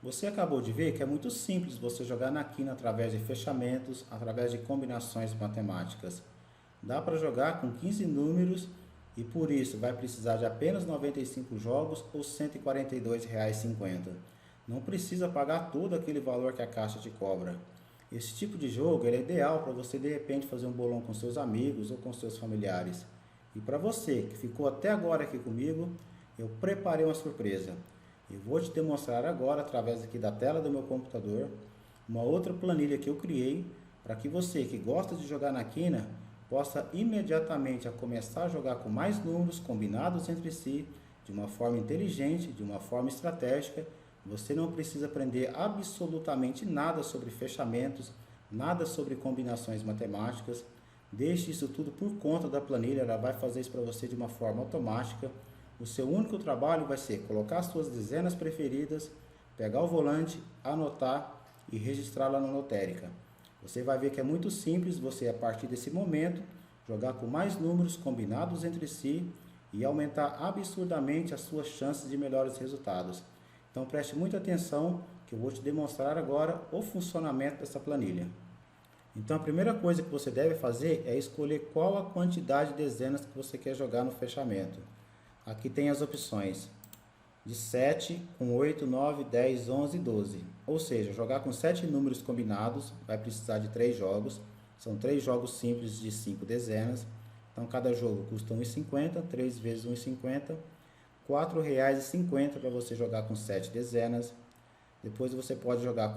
Você acabou de ver que é muito simples você jogar na quina através de fechamentos, através de combinações matemáticas. Dá para jogar com 15 números e por isso vai precisar de apenas 95 jogos ou R$ 142,50. Não precisa pagar todo aquele valor que a caixa te cobra. Esse tipo de jogo é ideal para você de repente fazer um bolão com seus amigos ou com seus familiares. E para você que ficou até agora aqui comigo, eu preparei uma surpresa. Eu vou te demonstrar agora, através aqui da tela do meu computador, uma outra planilha que eu criei para que você que gosta de jogar na quina possa imediatamente começar a jogar com mais números combinados entre si, de uma forma inteligente, de uma forma estratégica. Você não precisa aprender absolutamente nada sobre fechamentos, nada sobre combinações matemáticas. Deixe isso tudo por conta da planilha, ela vai fazer isso para você de uma forma automática. O seu único trabalho vai ser colocar as suas dezenas preferidas, pegar o volante, anotar e registrá-la na lotérica. Você vai ver que é muito simples você, a partir desse momento, jogar com mais números combinados entre si e aumentar absurdamente as suas chances de melhores resultados. Então preste muita atenção que eu vou te demonstrar agora o funcionamento dessa planilha. Então a primeira coisa que você deve fazer é escolher qual a quantidade de dezenas que você quer jogar no fechamento. Aqui tem as opções de 7, com 8, 9, 10, 11 e 12. Ou seja, jogar com 7 números combinados vai precisar de 3 jogos. São 3 jogos simples de 5 dezenas. Então cada jogo custa R$ 1,50, 3 vezes R$ 1,50, R$ 4,50 para você jogar com 7 dezenas. Depois você pode jogar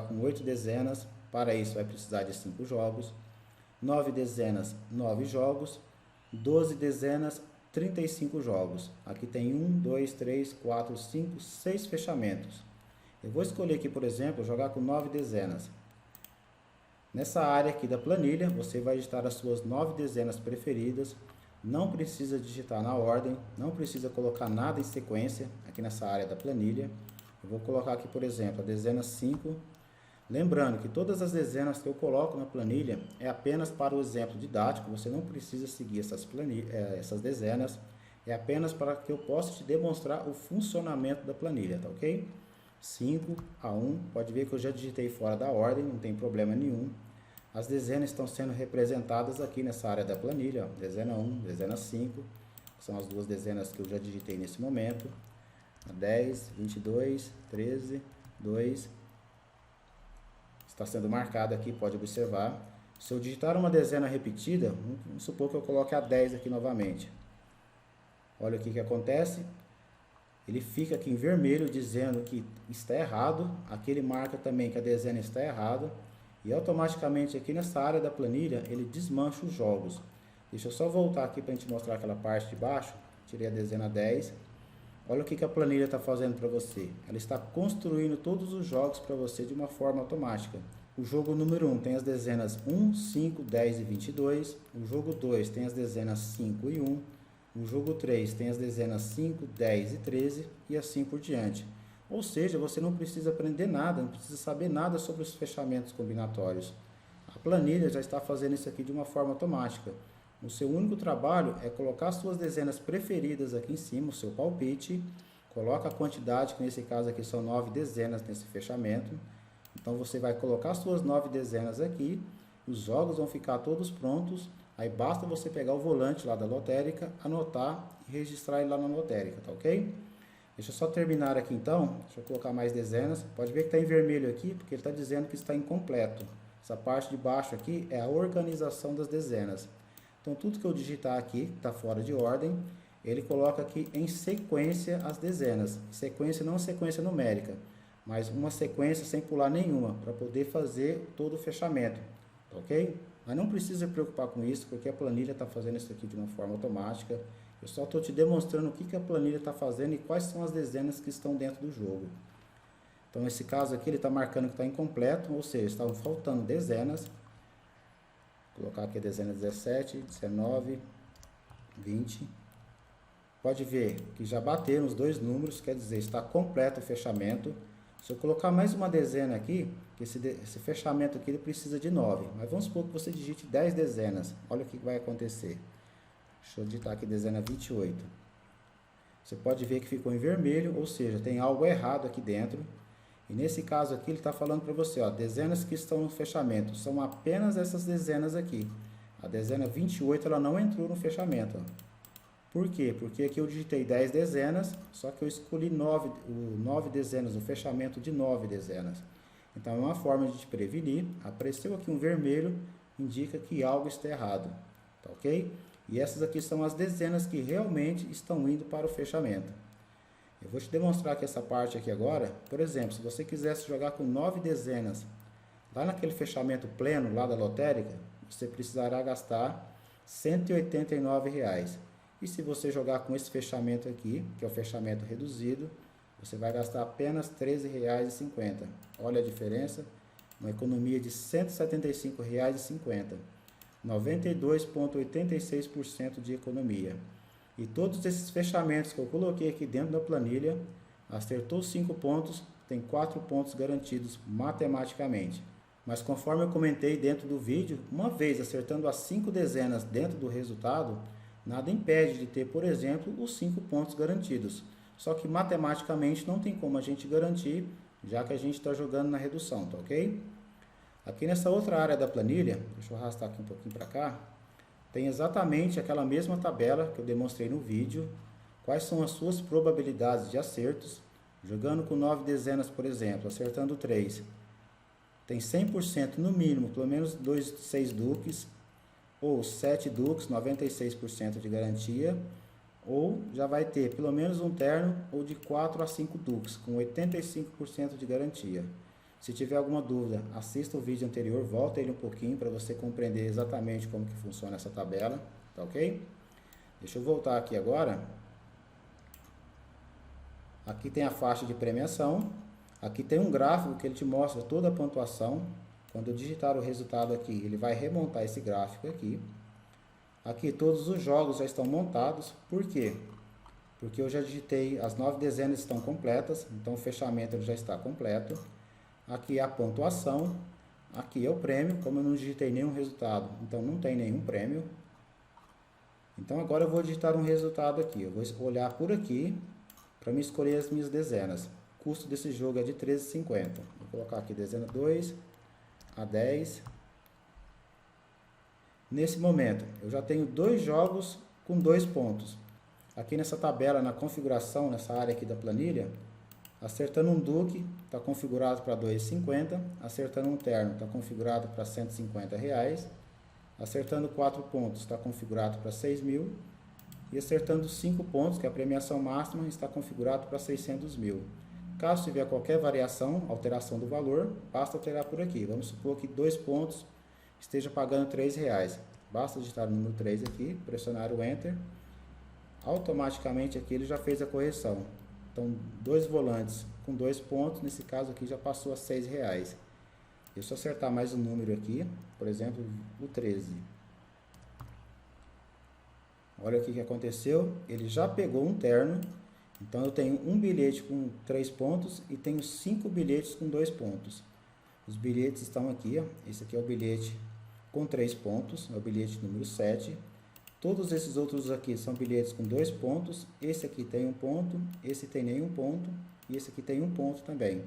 com 8 dezenas. Para isso vai precisar de 5 jogos. 9 dezenas, 9 jogos. 12 dezenas, 35 jogos. Aqui tem 1, 2, 3, 4, 5, 6 fechamentos. Eu vou escolher aqui, por exemplo, jogar com 9 dezenas. Nessa área aqui da planilha, você vai digitar as suas 9 dezenas preferidas. Não precisa digitar na ordem, não precisa colocar nada em sequência aqui nessa área da planilha. Eu vou colocar aqui, por exemplo, a dezena 5. Lembrando que todas as dezenas que eu coloco na planilha é apenas para o exemplo didático, você não precisa seguir essas dezenas, é apenas para que eu possa te demonstrar o funcionamento da planilha, tá ok? 5 a 1, pode ver que eu já digitei fora da ordem, não tem problema nenhum. As dezenas estão sendo representadas aqui nessa área da planilha, ó, dezena 1, dezena 5, que são as duas dezenas que eu já digitei nesse momento. 10, 22, 13, 2... está sendo marcado aqui, pode observar. Se eu digitar uma dezena repetida, vamos supor que eu coloque a 10 aqui novamente. Olha o que acontece. Ele fica aqui em vermelho dizendo que está errado. Aqui ele marca também que a dezena está errada. E automaticamente aqui nessa área da planilha, ele desmancha os jogos. Deixa eu só voltar aqui para a gente mostrar aquela parte de baixo. Tirei a dezena 10. Olha o que a planilha está fazendo para você. Ela está construindo todos os jogos para você de uma forma automática. O jogo número 1 tem as dezenas 1, 5, 10 e 22. O jogo 2 tem as dezenas 5 e 1. O jogo 3 tem as dezenas 5, 10 e 13 e assim por diante. Ou seja, você não precisa aprender nada, não precisa saber nada sobre os fechamentos combinatórios. A planilha já está fazendo isso aqui de uma forma automática. O seu único trabalho é colocar as suas dezenas preferidas aqui em cima, o seu palpite, coloca a quantidade, que nesse caso aqui são 9 dezenas nesse fechamento. Então você vai colocar as suas 9 dezenas aqui, os jogos vão ficar todos prontos, aí basta você pegar o volante lá da lotérica, anotar e registrar ele lá na lotérica, tá ok? Deixa eu só terminar aqui então, deixa eu colocar mais dezenas, pode ver que está em vermelho aqui, porque ele está dizendo que está incompleto. Essa parte de baixo aqui é a organização das dezenas. Então tudo que eu digitar aqui, que está fora de ordem, ele coloca aqui em sequência as dezenas. Sequência não sequência numérica, mas uma sequência sem pular nenhuma, para poder fazer todo o fechamento, tá ok? Mas não precisa se preocupar com isso, porque a planilha está fazendo isso aqui de uma forma automática. Eu só estou te demonstrando o que a planilha está fazendo e quais são as dezenas que estão dentro do jogo. Então, nesse caso aqui, ele está marcando que está incompleto, ou seja, estavam faltando dezenas. Vou colocar aqui a dezena 17, 19, 20. Pode ver que já bateram os dois números, quer dizer, está completo o fechamento. Se eu colocar mais uma dezena aqui, que esse fechamento aqui ele precisa de 9. Mas vamos supor que você digite 10 dezenas. Olha o que vai acontecer. Deixa eu digitar aqui dezena 28. Você pode ver que ficou em vermelho, ou seja, tem algo errado aqui dentro. E nesse caso aqui ele está falando para você, ó, dezenas que estão no fechamento. São apenas essas dezenas aqui. A dezena 28 ela não entrou no fechamento. Ó. Por quê? Porque aqui eu digitei 10 dezenas, só que eu escolhi 9 dezenas, o fechamento de 9 dezenas. Então é uma forma de te prevenir. Apareceu aqui um vermelho, indica que algo está errado. Tá ok? E essas aqui são as dezenas que realmente estão indo para o fechamento. Eu vou te demonstrar aqui essa parte aqui agora. Por exemplo, se você quisesse jogar com 9 dezenas, lá naquele fechamento pleno, lá da lotérica, você precisará gastar R$ 189. E se você jogar com esse fechamento aqui, que é o fechamento reduzido, você vai gastar apenas R$ 13,50. Olha a diferença, uma economia de R$ 175,50. 92,86% de economia. E todos esses fechamentos que eu coloquei aqui dentro da planilha, acertou 5 pontos, tem 4 pontos garantidos matematicamente. Mas conforme eu comentei dentro do vídeo, uma vez acertando as 5 dezenas dentro do resultado, nada impede de ter, por exemplo, os 5 pontos garantidos. Só que matematicamente não tem como a gente garantir, já que a gente está jogando na redução, tá ok? Aqui nessa outra área da planilha, deixa eu arrastar aqui um pouquinho para cá, tem exatamente aquela mesma tabela que eu demonstrei no vídeo, quais são as suas probabilidades de acertos, jogando com 9 dezenas, por exemplo, acertando 3. Tem 100% no mínimo, pelo menos 6 duques, ou 7 duques, 96% de garantia, ou já vai ter pelo menos um terno, ou de 4 a 5 duques, com 85% de garantia. Se tiver alguma dúvida, assista o vídeo anterior, volta ele um pouquinho para você compreender exatamente como que funciona essa tabela, tá ok? Deixa eu voltar aqui agora. Aqui tem a faixa de premiação. Aqui tem um gráfico que ele te mostra toda a pontuação. Quando eu digitar o resultado aqui, ele vai remontar esse gráfico aqui. Aqui todos os jogos já estão montados. Por quê? Porque eu já digitei, as 9 dezenas estão completas, então o fechamento ele já está completo. Aqui é a pontuação, aqui é o prêmio, como eu não digitei nenhum resultado, então não tem nenhum prêmio. Então agora eu vou digitar um resultado aqui, eu vou olhar por aqui para me escolher as minhas dezenas. O custo desse jogo é de R$ 13,50. Vou colocar aqui dezena 2 a 10. Nesse momento, eu já tenho 2 jogos com 2 pontos. Aqui nessa tabela, na configuração, nessa área aqui da planilha, acertando um duque, está configurado para R$ 2,50. Acertando um terno, está configurado para R$ 150. Acertando 4 pontos, está configurado para 6.000. E acertando 5 pontos, que é a premiação máxima, está configurado para 600.000. Caso tiver qualquer variação, alteração do valor, basta alterar por aqui. Vamos supor que 2 pontos esteja pagando R$ 3,00. Basta digitar o número 3 aqui, pressionar o Enter. Automaticamente aqui ele já fez a correção. Então, 2 volantes com 2 pontos, nesse caso aqui já passou a R$ 6,00. Eu só acertar mais um número aqui, por exemplo, o 13. Olha o que aconteceu, ele já pegou um terno, então eu tenho um bilhete com 3 pontos e tenho 5 bilhetes com 2 pontos. Os bilhetes estão aqui, ó. Esse aqui é o bilhete com 3 pontos, é o bilhete número 7. Todos esses outros aqui são bilhetes com 2 pontos, esse aqui tem 1 ponto, esse tem nenhum ponto e esse aqui tem 1 ponto também.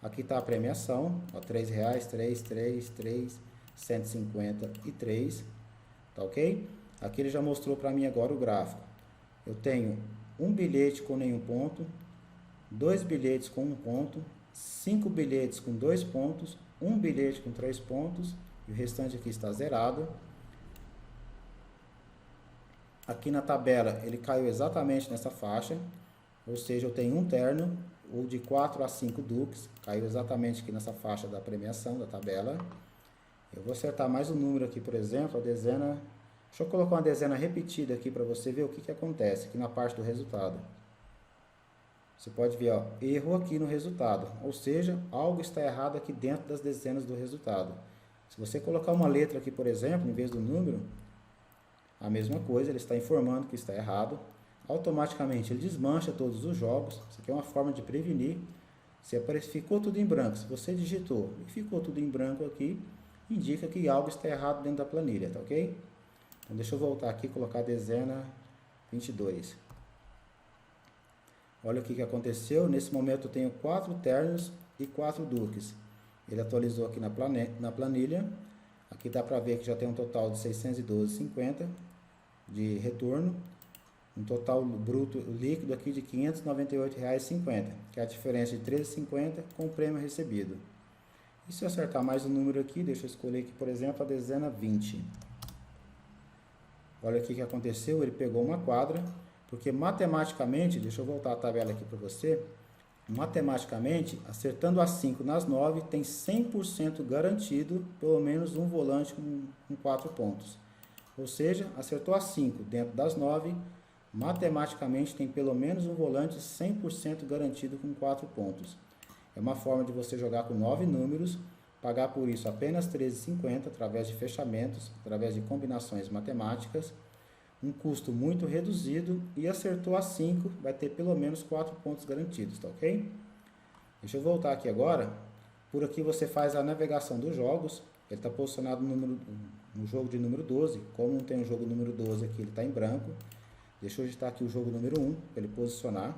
Aqui está a premiação, ó, R$3, 3, 3, 3, 153, tá ok? Aqui ele já mostrou para mim agora o gráfico. Eu tenho um bilhete com nenhum ponto, 2 bilhetes com 1 ponto, 5 bilhetes com 2 pontos, 1 bilhete com 3 pontos e o restante aqui está zerado. Aqui na tabela ele caiu exatamente nessa faixa, ou seja, eu tenho um terno, ou de 4 a 5 duques, caiu exatamente aqui nessa faixa da premiação da tabela. Eu vou acertar mais um número aqui, por exemplo, a dezena. Deixa eu colocar uma dezena repetida aqui para você ver o que acontece aqui na parte do resultado. Você pode ver, ó, erro aqui no resultado, ou seja, algo está errado aqui dentro das dezenas do resultado. Se você colocar uma letra aqui, por exemplo, em vez do número, a mesma coisa, ele está informando que está errado. Automaticamente ele desmancha todos os jogos. Isso aqui é uma forma de prevenir. Se ficou tudo em branco, se você digitou e ficou tudo em branco aqui, indica que algo está errado dentro da planilha, tá ok? Então deixa eu voltar aqui e colocar a dezena 22. Olha o que aconteceu. Nesse momento eu tenho 4 ternos e 4 duques. Ele atualizou aqui na planilha. Aqui dá para ver que já tem um total de 612,50 de retorno. Um total bruto líquido aqui de R$ 598,50, que é a diferença de R$ 13,50 com o prêmio recebido. E se eu acertar mais um número aqui, deixa eu escolher aqui, por exemplo, a dezena 20. Olha aqui o que aconteceu, ele pegou uma quadra, porque matematicamente, deixa eu voltar a tabela aqui para você, matematicamente, acertando as 5 nas 9, tem 100% garantido pelo menos um volante com 4 pontos. Ou seja, acertou as 5 dentro das 9, matematicamente tem pelo menos um volante 100% garantido com 4 pontos. É uma forma de você jogar com 9 números, pagar por isso apenas R$ 13,50 através de fechamentos, através de combinações matemáticas, um custo muito reduzido e acertou as 5, vai ter pelo menos 4 pontos garantidos, tá ok? Deixa eu voltar aqui agora. Por aqui você faz a navegação dos jogos. Ele está posicionado no jogo de número 12. Como não tem o jogo número 12 aqui, ele está em branco. Deixa eu digitar aqui o jogo número 1 para ele posicionar.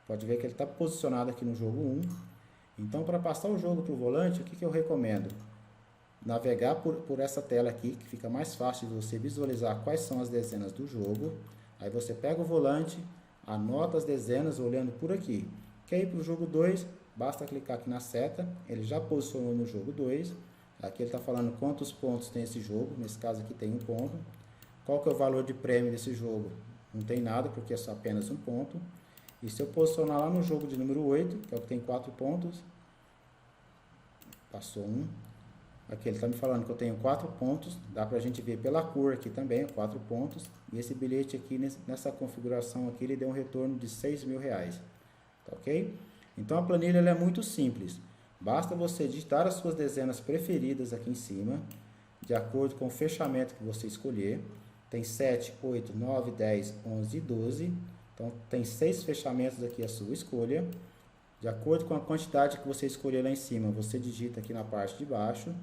Pode ver que ele está posicionado aqui no jogo 1. Então, para passar o jogo para o volante, o que eu recomendo? Navegar por essa tela aqui, que fica mais fácil de você visualizar quais são as dezenas do jogo. Aí você pega o volante, anota as dezenas olhando por aqui. Quer ir para o jogo 2? Basta clicar aqui na seta, ele já posicionou no jogo 2. Aqui ele está falando quantos pontos tem esse jogo, nesse caso aqui tem 1 ponto. Qual que é o valor de prêmio desse jogo? Não tem nada, porque é só apenas 1 ponto. E se eu posicionar lá no jogo de número 8, que é o que tem 4 pontos, passou 1. Aqui ele está me falando que eu tenho 4 pontos, dá para a gente ver pela cor aqui também, 4 pontos. E esse bilhete aqui, nessa configuração aqui, ele deu um retorno de R$6.000, tá ok? Então a planilha ela é muito simples, basta você digitar as suas dezenas preferidas aqui em cima, de acordo com o fechamento que você escolher. Tem 7, 8, 9, 10, 11 e 12, então tem 6 fechamentos aqui à sua escolha. De acordo com a quantidade que você escolher lá em cima, você digita aqui na parte de baixo.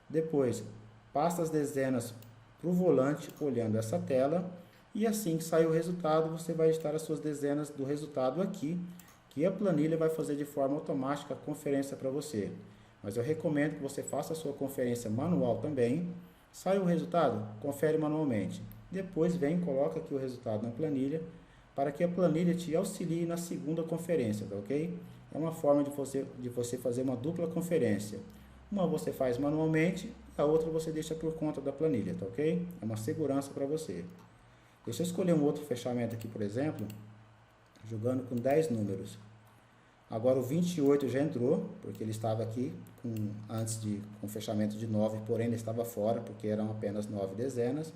Depois, passa as dezenas para o volante olhando essa tela. E assim que sair o resultado, você vai digitar as suas dezenas do resultado aqui, que a planilha vai fazer de forma automática a conferência para você. Mas eu recomendo que você faça a sua conferência manual também. Saiu o resultado? Confere manualmente. Depois vem e coloca aqui o resultado na planilha, para que a planilha te auxilie na segunda conferência, tá ok? É uma forma de você fazer uma dupla conferência. Uma você faz manualmente, a outra você deixa por conta da planilha, tá ok? É uma segurança para você. Deixa eu escolher um outro fechamento aqui, por exemplo, jogando com 10 números. Agora o 28 já entrou, porque ele estava aqui antes com fechamento de 9, porém ele estava fora, porque eram apenas 9 dezenas.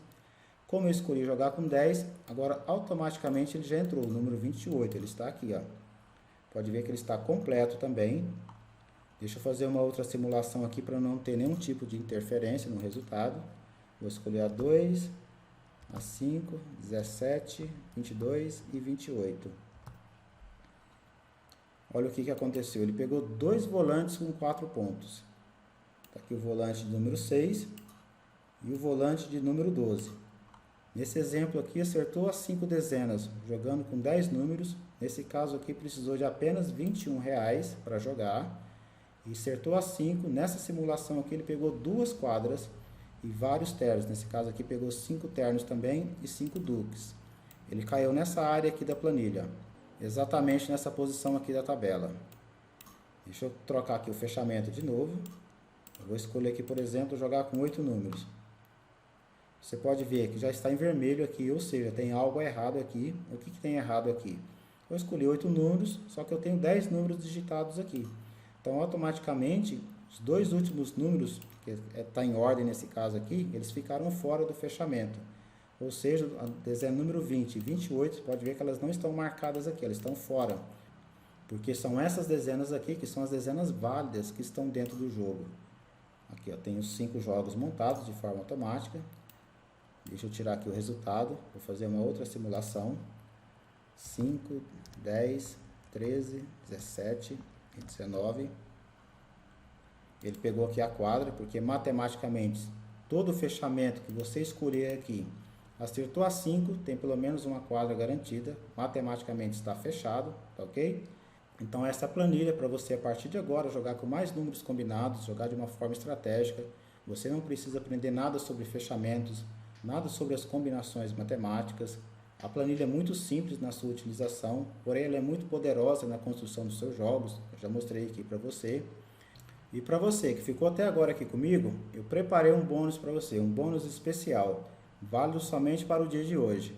Como eu escolhi jogar com 10, agora automaticamente ele já entrou, o número 28, ele está aqui, ó. Pode ver que ele está completo também. Deixa eu fazer uma outra simulação aqui para não ter nenhum tipo de interferência no resultado. Vou escolher a 2, a 5, 17, 22 e 28. Olha o que aconteceu. Ele pegou dois volantes com 4 pontos. Está aqui o volante de número 6 e o volante de número 12. Nesse exemplo aqui, acertou as 5 dezenas, jogando com 10 números. Nesse caso aqui, precisou de apenas R$21 para jogar. E acertou as 5. Nessa simulação aqui, ele pegou 2 quadras e vários ternos. Nesse caso aqui, pegou 5 ternos também e 5 duques. Ele caiu nessa área aqui da planilha, exatamente nessa posição aqui da tabela. Deixa eu trocar aqui o fechamento de novo. Eu vou escolher aqui, por exemplo, jogar com 8 números. Você pode ver que já está em vermelho aqui, ou seja, tem algo errado aqui. O que tem errado aqui? Eu escolhi 8 números, só que eu tenho 10 números digitados aqui. Então, automaticamente, os dois últimos números, que está em ordem nesse caso aqui, eles ficaram fora do fechamento. Ou seja, a dezena número 20 e 28, você pode ver que elas não estão marcadas aqui, elas estão fora. Porque são essas dezenas aqui que são as dezenas válidas que estão dentro do jogo. Aqui, ó, tem os 5 jogos montados de forma automática. Deixa eu tirar aqui o resultado, vou fazer uma outra simulação. 5, 10, 13, 17 e 19. Ele pegou aqui a quadra, porque matematicamente todo fechamento que você escolher aqui, acertou a 5, tem pelo menos uma quadra garantida, matematicamente está fechado, tá ok? Então essa é a planilha para você a partir de agora jogar com mais números combinados, jogar de uma forma estratégica. Você não precisa aprender nada sobre fechamentos, nada sobre as combinações matemáticas. A planilha é muito simples na sua utilização, porém ela é muito poderosa na construção dos seus jogos. Eu já mostrei aqui para você. E para você que ficou até agora aqui comigo, eu preparei um bônus para você, um bônus especial, válido somente para o dia de hoje.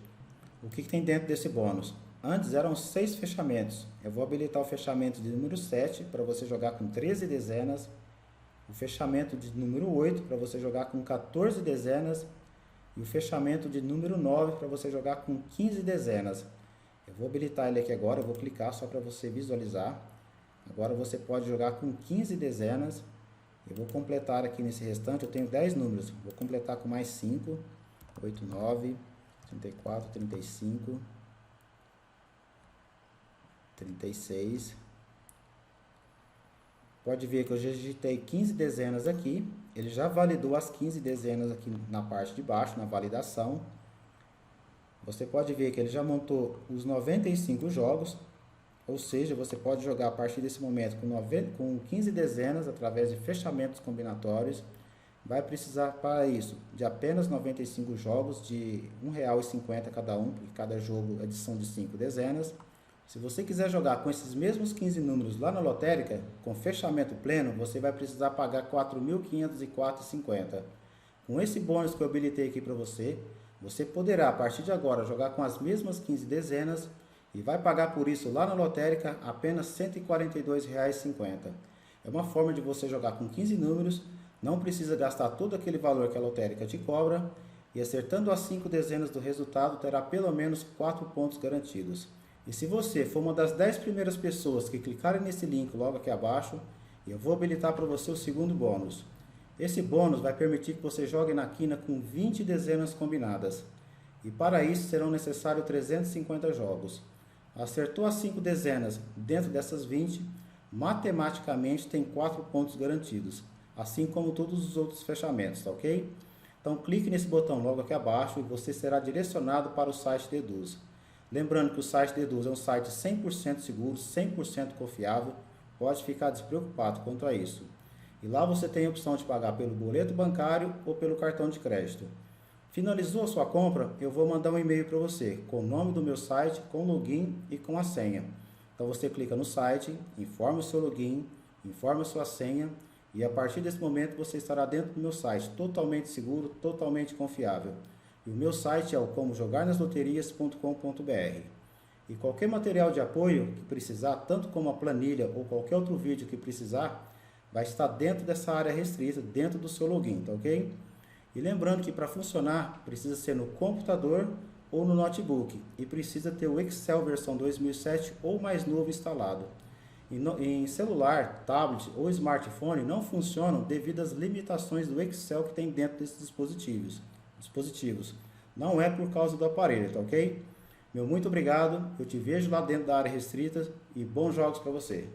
O que tem dentro desse bônus? Antes eram 6 fechamentos. Eu vou habilitar o fechamento de número 7 para você jogar com 13 dezenas. O fechamento de número 8 para você jogar com 14 dezenas. E o fechamento de número 9 para você jogar com 15 dezenas. Eu vou habilitar ele aqui agora, eu vou clicar só para você visualizar. Agora você pode jogar com 15 dezenas. Eu vou completar aqui nesse restante, eu tenho 10 números. Vou completar com mais 5, 8, 9, 34, 35, 36. Pode ver que eu já digitei 15 dezenas aqui. Ele já validou as 15 dezenas aqui na parte de baixo, na validação. Você pode ver que ele já montou os 95 jogos. Ou seja, você pode jogar a partir desse momento com 15 dezenas através de fechamentos combinatórios. Vai precisar para isso de apenas 95 jogos de R$1,50 cada um, porque cada jogo é edição de 5 dezenas. Se você quiser jogar com esses mesmos 15 números lá na lotérica, com fechamento pleno, você vai precisar pagar R$ 4.504,50. Com esse bônus que eu habilitei aqui para você, você poderá a partir de agora jogar com as mesmas 15 dezenas e vai pagar por isso lá na lotérica apenas R$ 142,50. É uma forma de você jogar com 15 números, não precisa gastar todo aquele valor que a lotérica te cobra e acertando as 5 dezenas do resultado terá pelo menos 4 pontos garantidos. E se você for uma das 10 primeiras pessoas que clicarem nesse link logo aqui abaixo, eu vou habilitar para você o segundo bônus. Esse bônus vai permitir que você jogue na quina com 20 dezenas combinadas. E para isso serão necessários 350 jogos. Acertou as 5 dezenas dentro dessas 20, matematicamente tem 4 pontos garantidos, assim como todos os outros fechamentos, tá ok? Então clique nesse botão logo aqui abaixo e você será direcionado para o site Deduz. Lembrando que o site Deduz é um site 100% seguro, 100% confiável, pode ficar despreocupado quanto a isso. E lá você tem a opção de pagar pelo boleto bancário ou pelo cartão de crédito. Finalizou a sua compra, eu vou mandar um e-mail para você com o nome do meu site, com login e com a senha. Então você clica no site, informa o seu login, informa a sua senha e a partir desse momento você estará dentro do meu site, totalmente seguro, totalmente confiável. E o meu site é o comojogarnasloterias.com.br. E qualquer material de apoio que precisar, tanto como a planilha ou qualquer outro vídeo que precisar, vai estar dentro dessa área restrita, dentro do seu login, tá ok? E lembrando que para funcionar, precisa ser no computador ou no notebook. E precisa ter o Excel versão 2007 ou mais novo instalado. Em celular, tablet ou smartphone não funcionam devido às limitações do Excel que tem dentro desses dispositivos. Não é por causa do aparelho, tá ok? Meu muito obrigado, eu te vejo lá dentro da área restrita e bons jogos para você.